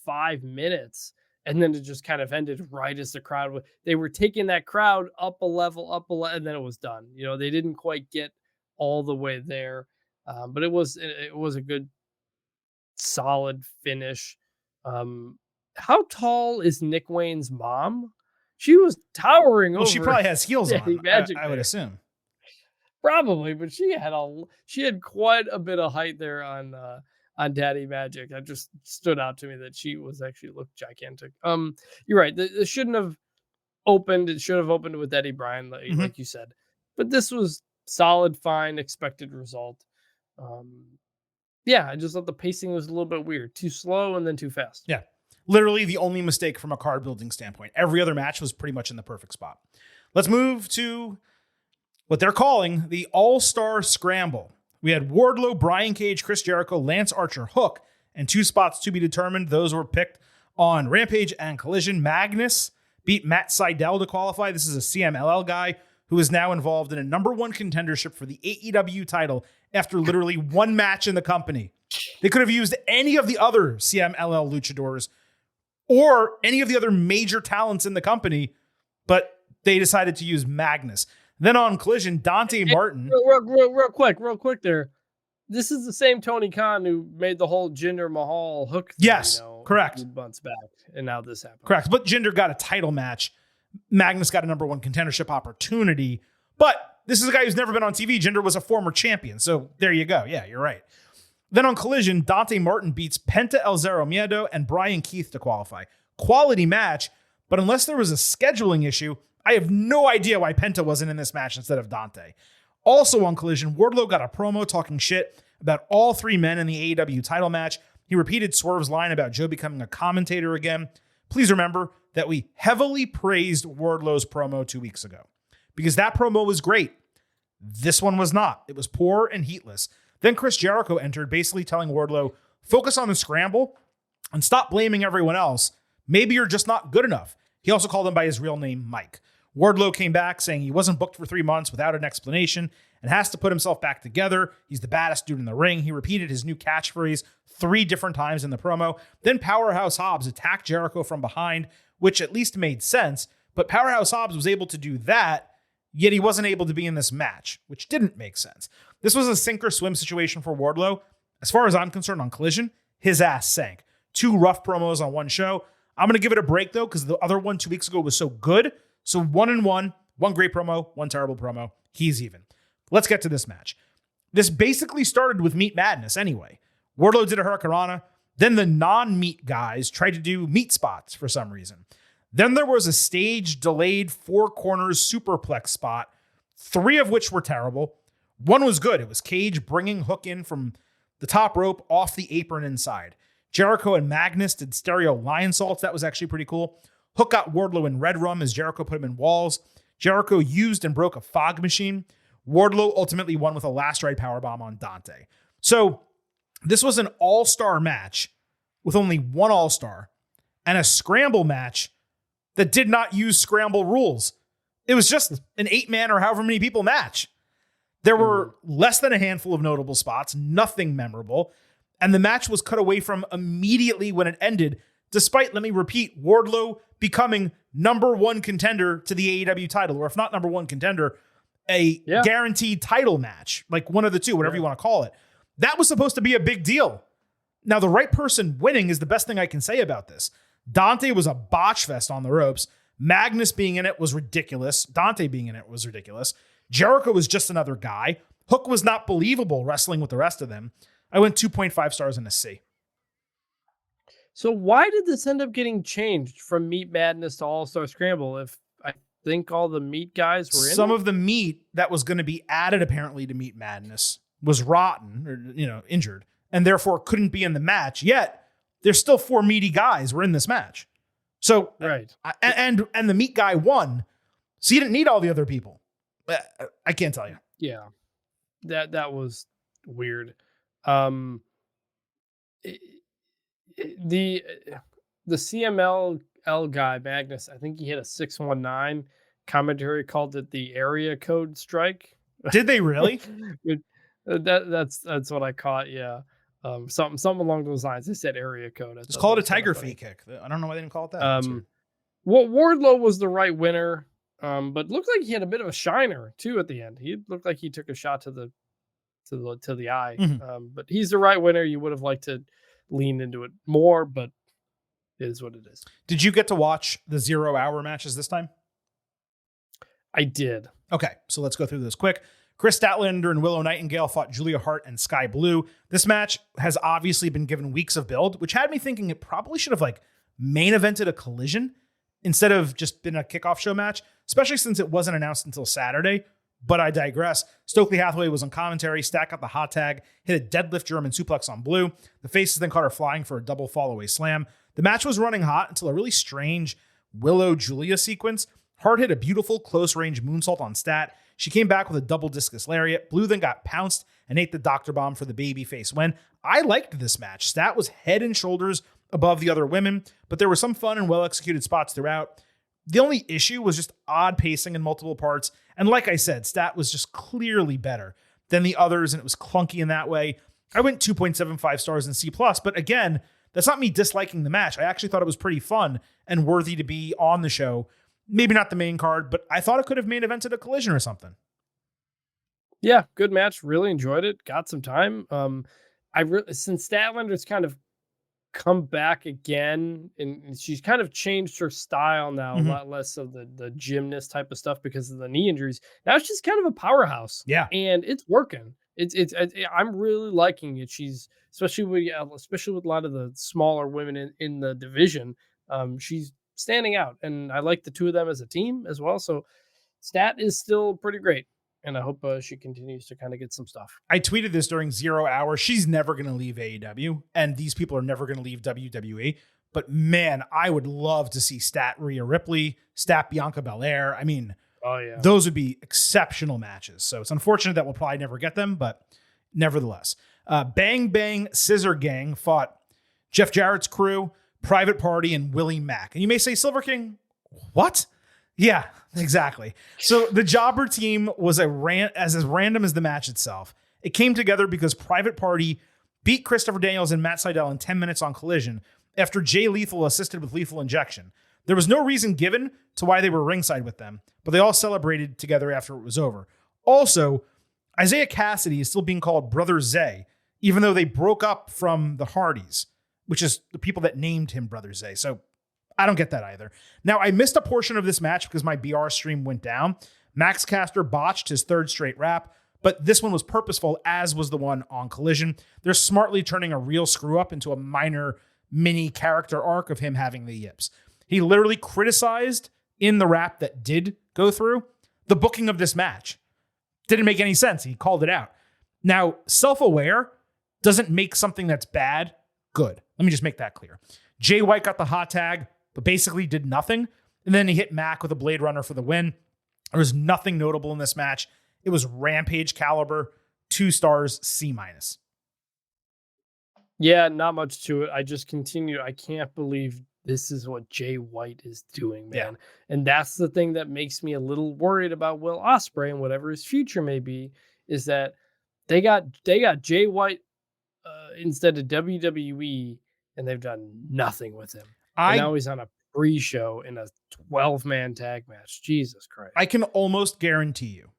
5 minutes. And then it just kind of ended right as the crowd they were taking that crowd up a level, and then it was done. They didn't quite get all the way there. But it was a good, solid finish. How tall is Nick Wayne's mom? She was towering over. She probably has heels Daddy on, Magic I would assume. Probably, but she had quite a bit of height there on Daddy Magic. That just stood out to me that she was actually looked gigantic. You're right. It shouldn't have opened. It should have opened with Eddie Bryan, like you said. But this was solid, fine, expected result. I just thought the pacing was a little bit weird. Too slow and then too fast. Yeah. Literally the only mistake from a card building standpoint. Every other match was pretty much in the perfect spot. Let's move to what they're calling the All-Star Scramble. We had Wardlow, Brian Cage, Chris Jericho, Lance Archer, Hook, and 2 spots to be determined. Those were picked on Rampage and Collision. Magnus beat Matt Sydal to qualify. This is a CMLL guy who is now involved in a #1 contendership for the AEW title after literally 1 match in the company. They could have used any of the other CMLL luchadors or any of the other major talents in the company, but they decided to use Magnus. Then on Collision, Dante Martin. Real quick there. This is the same Tony Khan who made the whole Jinder Mahal hook thing, Yes, correct. A few months back, and now this happened. Correct, but Jinder got a title match. Magnus got a #1 contendership opportunity, but this is a guy who's never been on TV. Jinder was a former champion, so there you go. Yeah, you're right. Then on Collision, Dante Martin beats Penta El Zero Miedo and Brian Keith to qualify. Quality match, but unless there was a scheduling issue, I have no idea why Penta wasn't in this match instead of Dante. Also on Collision, Wardlow got a promo talking shit about all 3 men in the AEW title match. He repeated Swerve's line about Joe becoming a commentator again. Please remember that we heavily praised Wardlow's promo 2 weeks ago because that promo was great. This one was not. It was poor and heatless. Then Chris Jericho entered, basically telling Wardlow, focus on the scramble and stop blaming everyone else. Maybe you're just not good enough. He also called him by his real name, Mike. Wardlow came back saying he wasn't booked for 3 months without an explanation and has to put himself back together. He's the baddest dude in the ring. He repeated his new catchphrase 3 different times in the promo. Then Powerhouse Hobbs attacked Jericho from behind, which at least made sense. But Powerhouse Hobbs was able to do that, yet he wasn't able to be in this match, which didn't make sense. This was a sink or swim situation for Wardlow. As far as I'm concerned on Collision, his ass sank. 2 rough promos on 1 show. I'm going to give it a break, though, because the other one 2 weeks ago was so good. So 1-1, 1 great promo, 1 terrible promo. He's even. Let's get to this match. This basically started with Meat Madness anyway. Wardlow did a Hurricanrana. Then the non-meat guys tried to do meat spots for some reason. Then there was a stage-delayed 4 corners superplex spot, 3 of which were terrible. 1 was good. It was Cage bringing Hook in from the top rope off the apron inside. Jericho and Magnus did stereo lion salts. That was actually pretty cool. Hook got Wardlow in red rum as Jericho put him in walls. Jericho used and broke a fog machine. Wardlow ultimately won with a last ride powerbomb on Dante. So this was an all-star match with only 1 all-star and a scramble match that did not use scramble rules. It was just an 8-man or however many people match. There were less than a handful of notable spots, nothing memorable, and the match was cut away from immediately when it ended, despite, let me repeat, Wardlow becoming #1 contender to the AEW title, or if not #1 contender, a guaranteed title match, like one of the two, whatever you want to call it. That was supposed to be a big deal. Now, the right person winning is the best thing I can say about this. Dante was a botch fest on the ropes. Magnus being in it was ridiculous. Dante being in it was ridiculous. Jericho was just another guy. Hook was not believable wrestling with the rest of them. I went 2.5 stars in a C. So why did this end up getting changed from Meat Madness to All-Star Scramble if I think all the meat guys were in Some it? of the meat that was going to be added apparently to Meat Madness was rotten or, injured, and therefore couldn't be in the match. Yet there's still 4 meaty guys were in this match. So, Right. And the meat guy won. So you didn't need all the other people. I can't tell you. Yeah. That was weird. The CMLL guy, Magnus, I think he hit a 619. Commentary called it the area code strike. Did they really? That's what I caught. Yeah. Something along those lines. They said area code. Just call it a tiger feet kick. I don't know why they didn't call it that. That's weird. Wardlow was the right winner, but looked like he had a bit of a shiner too at the end. He looked like he took a shot to the eye. Mhm. But he's the right winner. You would have liked to lean into it more, but it is what it is. Did you get to watch the 0 hour matches this time? I did. Okay, so let's go through this quick. Chris Statlander and Willow Nightingale fought Julia Hart and Sky Blue. This match has obviously been given weeks of build, which had me thinking it probably should have main evented a Collision instead of just been a kickoff show match, especially since it wasn't announced until Saturday. But I digress. Stokely Hathaway was on commentary. Stack got the hot tag, hit a deadlift German suplex on Blue. The Faces then caught her flying for a double fallaway slam. The match was running hot until a really strange Willow-Julia sequence. Hart hit a beautiful close-range moonsault on Stat. She came back with a double discus lariat. Blue then got pounced and ate the Dr. Bomb for the babyface win. I liked this match. Stat was head and shoulders above the other women, but there were some fun and well-executed spots throughout. The only issue was just odd pacing in multiple parts. And like I said, Stat was just clearly better than the others, and it was clunky in that way. I went 2.75 stars in C+, but again, that's not me disliking the match. I actually thought it was pretty fun and worthy to be on the show. Maybe not the main card, but I thought it could have main evented a Collision or something. Yeah, good match. Really enjoyed it. Got some time. Since Statlander's kind of come back again, and she's kind of changed her style now, a lot less of the gymnast type of stuff because of the knee injuries. Now she's kind of a powerhouse. Yeah, and it's working. I'm really liking it. She's especially with a lot of the smaller women in the division. She's standing out, and I like the two of them as a team as well. So Stat is still pretty great, and I hope she continues to kind of get some stuff. I tweeted this during 0 hour. She's never going to leave AEW, and these people are never going to leave WWE. But man, I would love to see Stat Rhea Ripley, Stat Bianca Belair. I mean, oh yeah, those would be exceptional matches. So it's unfortunate that we'll probably never get them, but nevertheless. Bang Bang Scissor Gang fought Jeff Jarrett's crew, Private Party, and Willie Mack. And you may say, Silver King, what? Yeah, exactly. So the Jobber team was as random as the match itself. It came together because Private Party beat Christopher Daniels and Matt Sydal in 10 minutes on Collision after Jay Lethal assisted with lethal injection. There was no reason given to why they were ringside with them, but they all celebrated together after it was over. Also, Isaiah Cassidy is still being called Brother Zay, even though they broke up from the Hardys, which is the people that named him Brother Zay. So I don't get that either. Now, I missed a portion of this match because my BR stream went down. Max Caster botched his third straight rap, but this one was purposeful, as was the one on Collision. They're smartly turning a real screw-up into a minor mini character arc of him having the yips. He literally criticized in the rap that did go through the booking of this match. Didn't make any sense. He called it out. Now, self-aware doesn't make something that's bad good. Let me just make that clear. Jay White got the hot tag, but basically did nothing. And then he hit Mac with a Blade Runner for the win. There was nothing notable in this match. It was Rampage caliber, 2 stars, C-. Yeah, not much to it. I just continued. I can't believe this is what Jay White is doing, man. Yeah. And that's the thing that makes me a little worried about Will Ospreay and whatever his future may be, is that they got Jay White instead of WWE, and they've done nothing with him. And now he's on a pre-show in a 12-man tag match. Jesus Christ. I can almost guarantee you,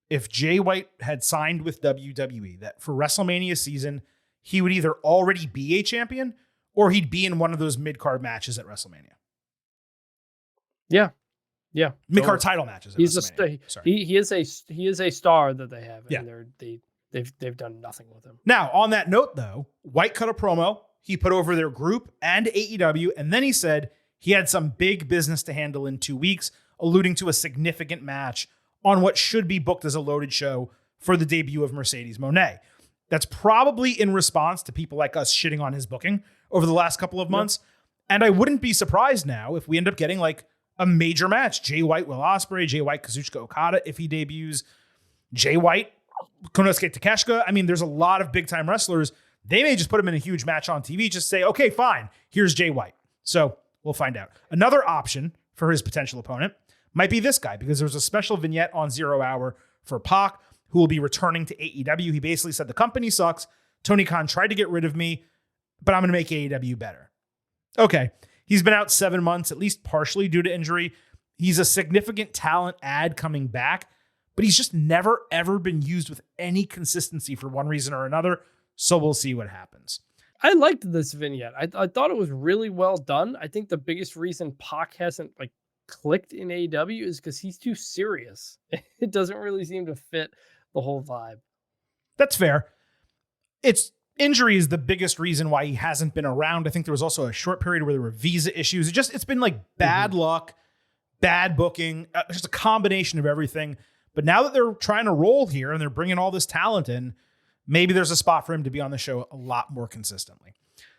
if Jay White had signed with WWE, that for WrestleMania season, he would either already be a champion or he'd be in one of those mid-card matches at WrestleMania. Yeah, Yeah, mid-card title matches. He's Sorry. he is a star that they have, Yeah. and they've done nothing with him. Now, on that note, though, White cut a promo. He put over their group and AEW, and then he said he had some big business to handle in 2 weeks, alluding to a significant match on what should be booked as a loaded show for the debut of Mercedes Moné. That's probably in response to people like us shitting on his booking over the last couple of months. And I wouldn't be surprised now if we end up getting like a major match. Jay White, Will Ospreay, Jay White, Kazuchika Okada, if he debuts, Jay White, Konosuke Takeshita. I mean, there's a lot of big time wrestlers. They may just put him in a huge match on TV, just say, okay, fine, here's Jay White. So we'll find out. Another option for his potential opponent might be this guy, because there's a special vignette on 0 Hour for Pac, who will be returning to AEW. He basically said, the company sucks. Tony Khan tried to get rid of me, but I'm going to make AEW better. Okay. He's been out 7 months, at least partially due to injury. He's a significant talent add coming back, but he's just never, ever been used with any consistency for one reason or another. So we'll see what happens. I liked this vignette. I thought it was really well done. I think the biggest reason Pac hasn't like clicked in AEW is because he's too serious. It doesn't really seem to fit the whole vibe. That's fair. Injury is the biggest reason why he hasn't been around. I think there was also a short period where there were visa issues. It's been like bad luck, bad booking, just a combination of everything. But now that they're trying to roll here and they're bringing all this talent in, maybe there's a spot for him to be on the show a lot more consistently.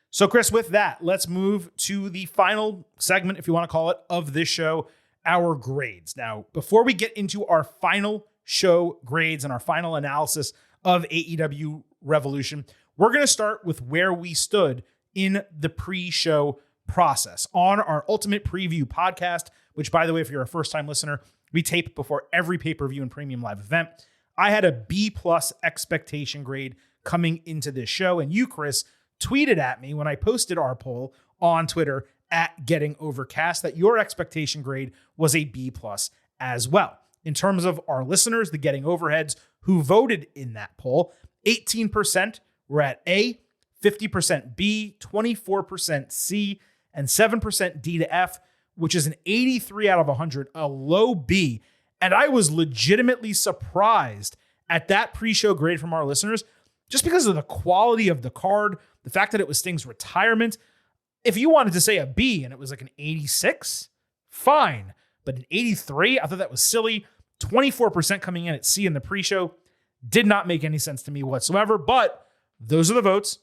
So, Chris, with that, let's move to the final segment, if you want to call it, of this show, our grades. Now, before we get into our final show grades and our final analysis of AEW Revolution, we're going to start with where we stood in the pre-show process. On our Ultimate Preview podcast, which, by the way, if you're a first-time listener, we tape before every pay-per-view and premium live event, I had a B+ expectation grade coming into this show, and you, Chris, tweeted at me when I posted our poll on Twitter at Getting Overcast that your expectation grade was a B+ as well. In terms of our listeners, the Getting Overheads who voted in that poll, 18% were at A, 50% B, 24% C, and 7% D to F, which is an 83 out of 100, a low B. And I was legitimately surprised at that pre-show grade from our listeners, just because of the quality of the card, the fact that it was Sting's retirement. If you wanted to say a B and it was like an 86, fine. But an 83, I thought that was silly. 24% coming in at C in the pre-show did not make any sense to me whatsoever. But those are the votes.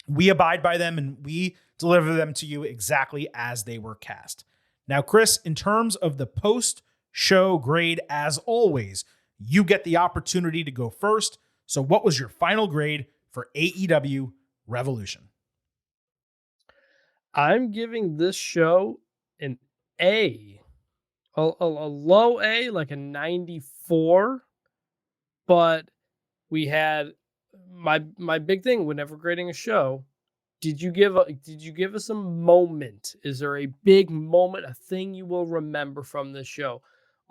We abide by them and we deliver them to you exactly as they were cast. Now, Chris, in terms of the post-show grade, as always, you get the opportunity to go first. So what was your final grade for AEW Revolution? I'm giving this show an A, a low A, like a 94. But we had my big thing whenever grading a show. Did you give us a moment? Is there a big moment, a thing you will remember from this show?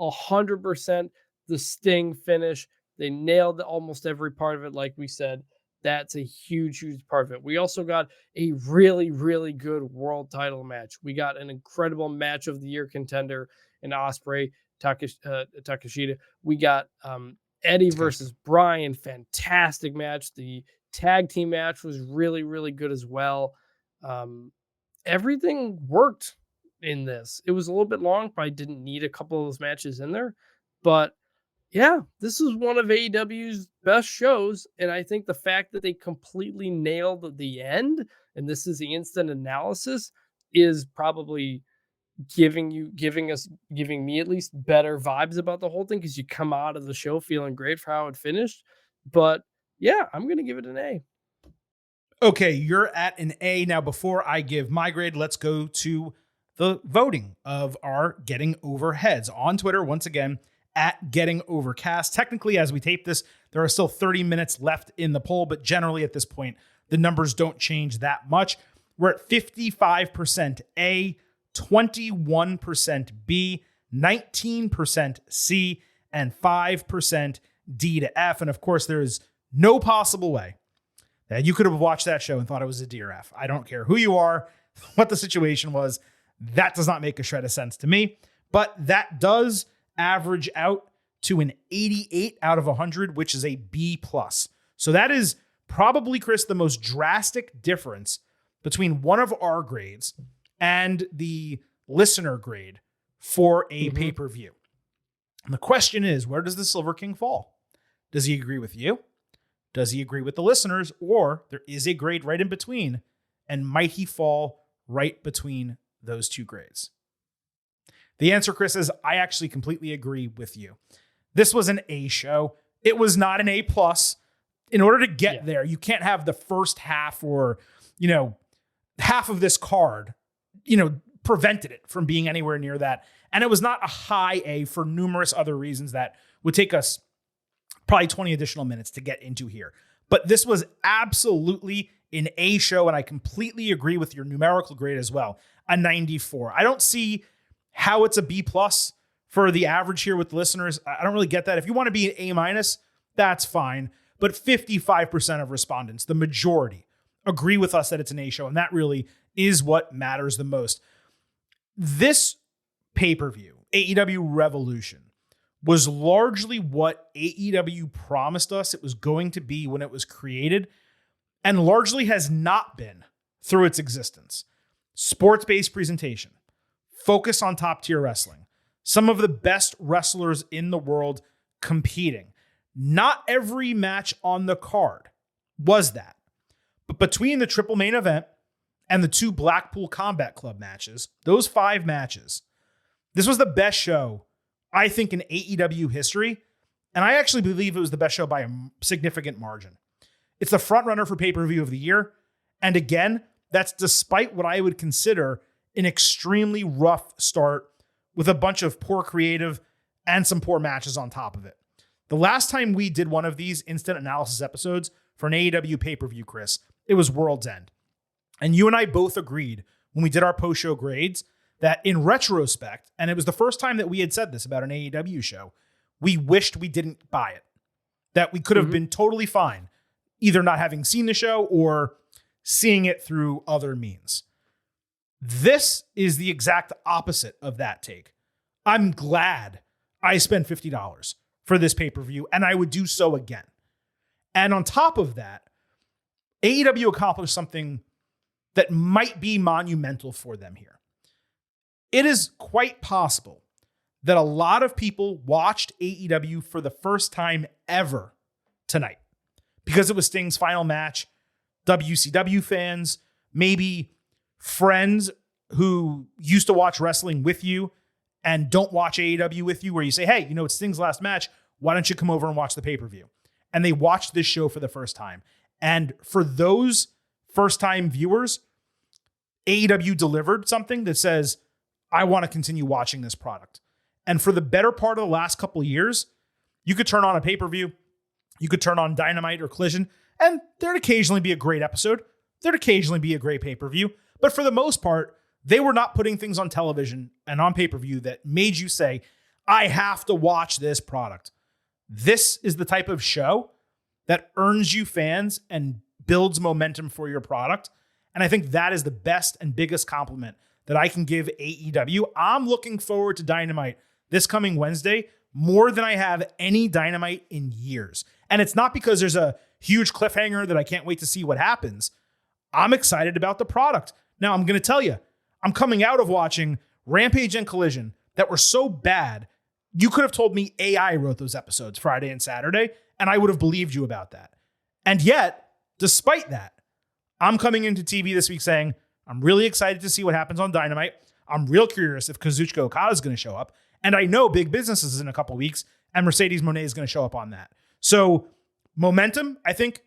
100% the Sting finish. They nailed almost every part of it, like we said. That's a huge, huge part of it. We also got a really, really good world title match. We got an incredible match of the year contender in Ospreay, Takeshita. We got Eddie versus Bryan. Fantastic match. The tag team match was really, really good as well. Everything worked in this. It was a little bit long. Probably didn't need a couple of those matches in there. But yeah, this is one of AEW's best shows. And I think the fact that they completely nailed the end, and this is the instant analysis, is probably giving me at least better vibes about the whole thing, because you come out of the show feeling great for how it finished. But yeah, I'm going to give it an A. Okay, you're at an A. Now, before I give my grade, let's go to the voting of our Getting Overheads on Twitter. Once again, at Getting Overcast. Technically, as we tape this, there are still 30 minutes left in the poll, but generally at this point, the numbers don't change that much. We're at 55% A, 21% B, 19% C, and 5% D to F. And of course, there is no possible way that you could have watched that show and thought it was a D or F. I don't care who you are, what the situation was. That does not make a shred of sense to me. but that does average out to an 88 out of 100, which is a B+. So that is probably, Chris, the most drastic difference between one of our grades and the listener grade for a pay-per-view. And the question is, where does the Silver King fall? Does he agree with you? Does he agree with the listeners? Or there is a grade right in between, and might he fall right between those two grades? The answer, Chris, is I actually completely agree with you. This was an A show. It was not an A+. In order to get there, you can't have the first half or, half of this card, prevented it from being anywhere near that. And it was not a high A for numerous other reasons that would take us probably 20 additional minutes to get into here. But this was absolutely an A show, and I completely agree with your numerical grade as well, a 94. I don't see how it's a B+ for the average here with the listeners. I don't really get that. If you want to be an A-, that's fine. But 55% of respondents, the majority, agree with us that it's an A show, and that really is what matters the most. This pay-per-view, AEW Revolution, was largely what AEW promised us it was going to be when it was created, and largely has not been through its existence. Sports-based presentation, focus on top-tier wrestling, some of the best wrestlers in the world competing. Not every match on the card was that. But between the triple main event and the 2 Blackpool Combat Club matches, those 5 matches, this was the best show, I think, in AEW history. And I actually believe it was the best show by a significant margin. It's the front runner for pay-per-view of the year. And again, that's despite what I would consider an extremely rough start with a bunch of poor creative and some poor matches on top of it. The last time we did one of these instant analysis episodes for an AEW pay-per-view, Chris, it was World's End. And you and I both agreed when we did our post-show grades that in retrospect, and it was the first time that we had said this about an AEW show, we wished we didn't buy it. That we could have been totally fine, either not having seen the show or seeing it through other means. This is the exact opposite of that take. I'm glad I spent $50 for this pay-per-view, and I would do so again. And on top of that, AEW accomplished something that might be monumental for them here. It is quite possible that a lot of people watched AEW for the first time ever tonight because it was Sting's final match. WCW fans, maybe friends who used to watch wrestling with you and don't watch AEW with you, where you say, hey, it's Sting's last match. Why don't you come over and watch the pay-per-view? And they watched this show for the first time. And for those first-time viewers, AEW delivered something that says, I want to continue watching this product. And for the better part of the last couple of years, you could turn on a pay-per-view, you could turn on Dynamite or Collision, and there'd occasionally be a great episode. There'd occasionally be a great pay-per-view. But for the most part, they were not putting things on television and on pay-per-view that made you say, I have to watch this product. This is the type of show that earns you fans and builds momentum for your product. And I think that is the best and biggest compliment that I can give AEW. I'm looking forward to Dynamite this coming Wednesday more than I have any Dynamite in years. And it's not because there's a huge cliffhanger that I can't wait to see what happens. I'm excited about the product. Now, I'm going to tell you, I'm coming out of watching Rampage and Collision that were so bad, you could have told me AI wrote those episodes Friday and Saturday, and I would have believed you about that. And yet, despite that, I'm coming into TV this week saying, I'm really excited to see what happens on Dynamite. I'm real curious if Kazuchika Okada is going to show up. And I know Big Business is in a couple weeks, and Mercedes Moné is going to show up on that. So momentum, I think,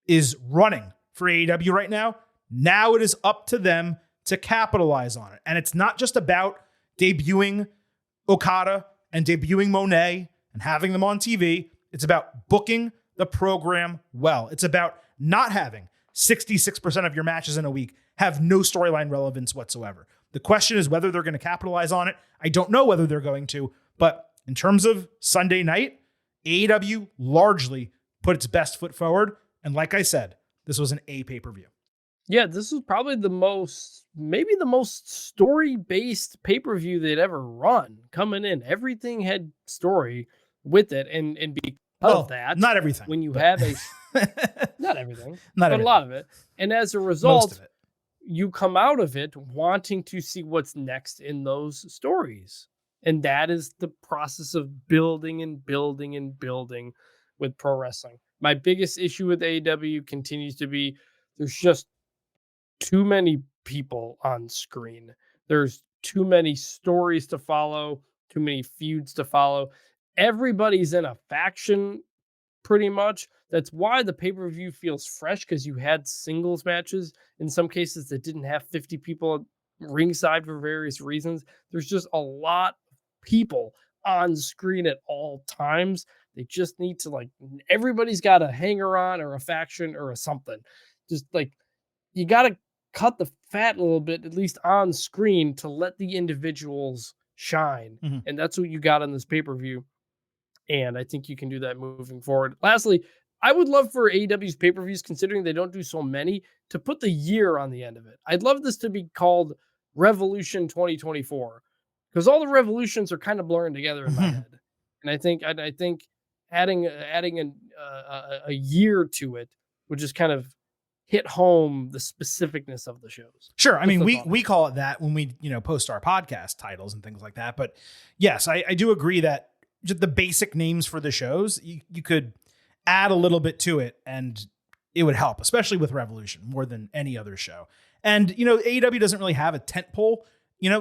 is running for AEW right now. Now it is up to them to capitalize on it. And it's not just about debuting Okada and debuting Moné and having them on TV. It's about booking the program well. It's about not having 66% of your matches in a week have no storyline relevance whatsoever. The question is whether they're going to capitalize on it. I don't know whether they're going to, but in terms of Sunday night, AEW largely put its best foot forward. And like I said, this was an A pay-per-view. Yeah, this was probably maybe the most story-based pay-per-view they'd ever run. Coming in, everything had story with it, and because of that, not everything. When you have a not everything, not but everything. a lot of it, and as a Most result, of it. you come out of it wanting to see what's next in those stories. And that is the process of building and building and building with pro wrestling. My biggest issue with AEW continues to be there's just too many people on screen. There's too many stories to follow, too many feuds to follow. Everybody's in a faction pretty much. That's why the pay-per-view feels fresh, because you had singles matches in some cases that didn't have 50 people ringside for various reasons. There's just a lot of people on screen at all times. They just need to, like, everybody's got a hanger on or a faction or a something. Just like, you got to cut the fat a little bit, at least on screen, to let the individuals shine. Mm-hmm. And that's what you got on this pay-per-view. And I think you can do that moving forward. Lastly, I would love for AEW's pay-per-views, considering they don't do so many, to put the year on the end of it. I'd love this to be called Revolution 2024, because all the revolutions are kind of blurring together in my head. And I think adding a year to it would just kind of hit home the specificness of the shows. Sure. I mean, we call it that when we, post our podcast titles and things like that. But yes, I do agree that just the basic names for the shows, you could add a little bit to it and it would help, especially with Revolution more than any other show. And, AEW doesn't really have a tent pole.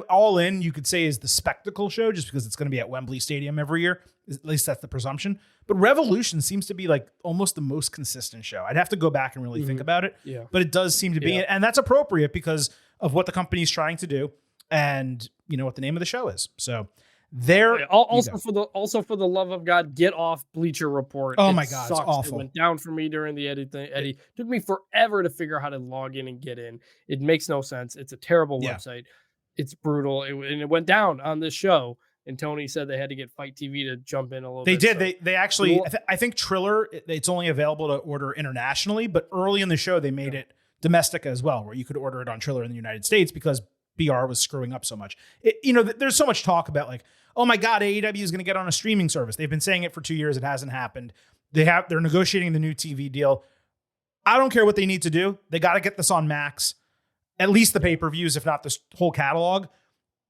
All In, you could say, is the spectacle show just because it's going to be at Wembley Stadium every year. At least that's the presumption. But Revolution seems to be like almost the most consistent show. I'd have to go back and really think about it. Yeah. But it does seem to be. And that's appropriate because of what the company's trying to do and, what the name of the show is. So there. Also for the love of God, get off Bleacher Report. Oh my God, sucks. it's awful. It went down for me during the Eddie thing. Eddie took me forever to figure out how to log in and get in. It makes no sense. It's a terrible website. It's brutal. And it went down on this show. And Tony said they had to get Fight TV to jump in a little bit. They did. They actually, I think Triller, it's only available to order internationally, but early in the show, they made it domestic as well, where you could order it on Triller in the United States because BR was screwing up so much. There's so much talk about like, oh my God, AEW is going to get on a streaming service. They've been saying it for 2 years. It hasn't happened. They're negotiating the new TV deal. I don't care what they need to do. They got to get this on Max, at least the pay-per-views, if not this whole catalog.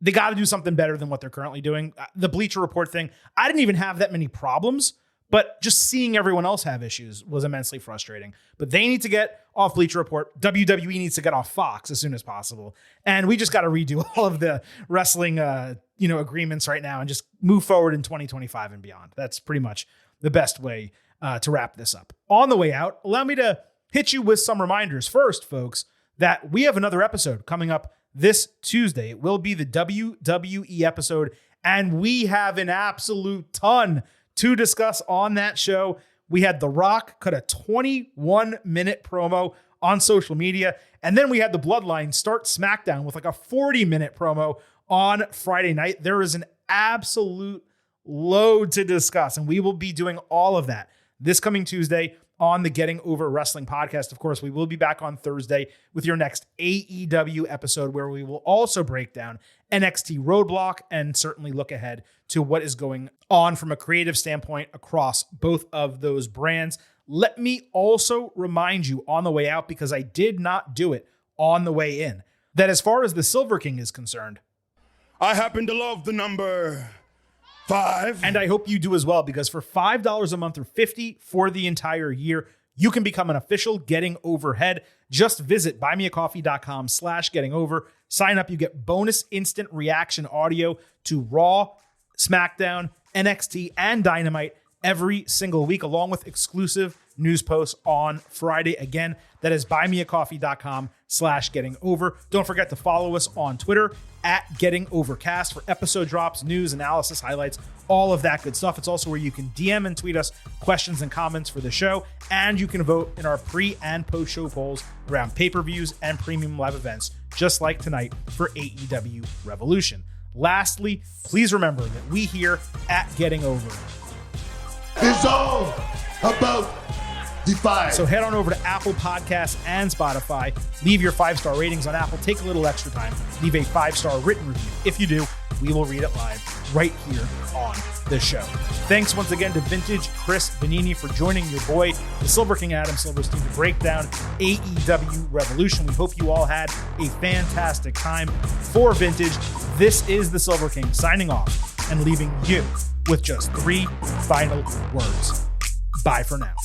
They got to do something better than what they're currently doing. The Bleacher Report thing, I didn't even have that many problems, but just seeing everyone else have issues was immensely frustrating. But they need to get off Bleacher Report. WWE needs to get off Fox as soon as possible. And we just got to redo all of the wrestling agreements right now and just move forward in 2025 and beyond. That's pretty much the best way to wrap this up. On the way out, allow me to hit you with some reminders. First, folks, that we have another episode coming up this Tuesday. It will be the WWE episode, and we have an absolute ton to discuss on that show. We had The Rock cut a 21-minute promo on social media, and then we had the Bloodline start SmackDown with like a 40-minute promo on Friday night. There is an absolute load to discuss, and we will be doing all of that this coming Tuesday on the Getting Over Wrestling podcast. Of course, we will be back on Thursday with your next AEW episode, where we will also break down NXT Roadblock and certainly look ahead to what is going on from a creative standpoint across both of those brands. Let me also remind you on the way out, because I did not do it on the way in, that as far as the Silver King is concerned, I happen to love the number 5. And I hope you do as well, because for $5 a month or $50 for the entire year, you can become an official Getting Overhead. Just visit buymeacoffee.com/gettingover. Sign up. You get bonus instant reaction audio to Raw, SmackDown, NXT, and Dynamite every single week, along with exclusive news posts on Friday. Again, that is buymeacoffee.com/gettingover. Don't forget to follow us on Twitter @GettingOvercast for episode drops, news, analysis, highlights, all of that good stuff. It's also where you can DM and tweet us questions and comments for the show, and you can vote in our pre and post show polls around pay-per-views and premium live events, just like tonight for AEW Revolution. Lastly, please remember that we here at Getting Over It's all about Defy. So head on over to Apple Podcasts and Spotify. Leave your 5-star ratings on Apple. Take a little extra time. Leave a 5-star written review. If you do, we will read it live right here on the show. Thanks once again to Vintage Chris Vanini for joining your boy, the Silver King Adam Silverstein, to break down AEW Revolution. We hope you all had a fantastic time. For Vintage, this is the Silver King signing off and leaving you with just 3 final words. Bye for now.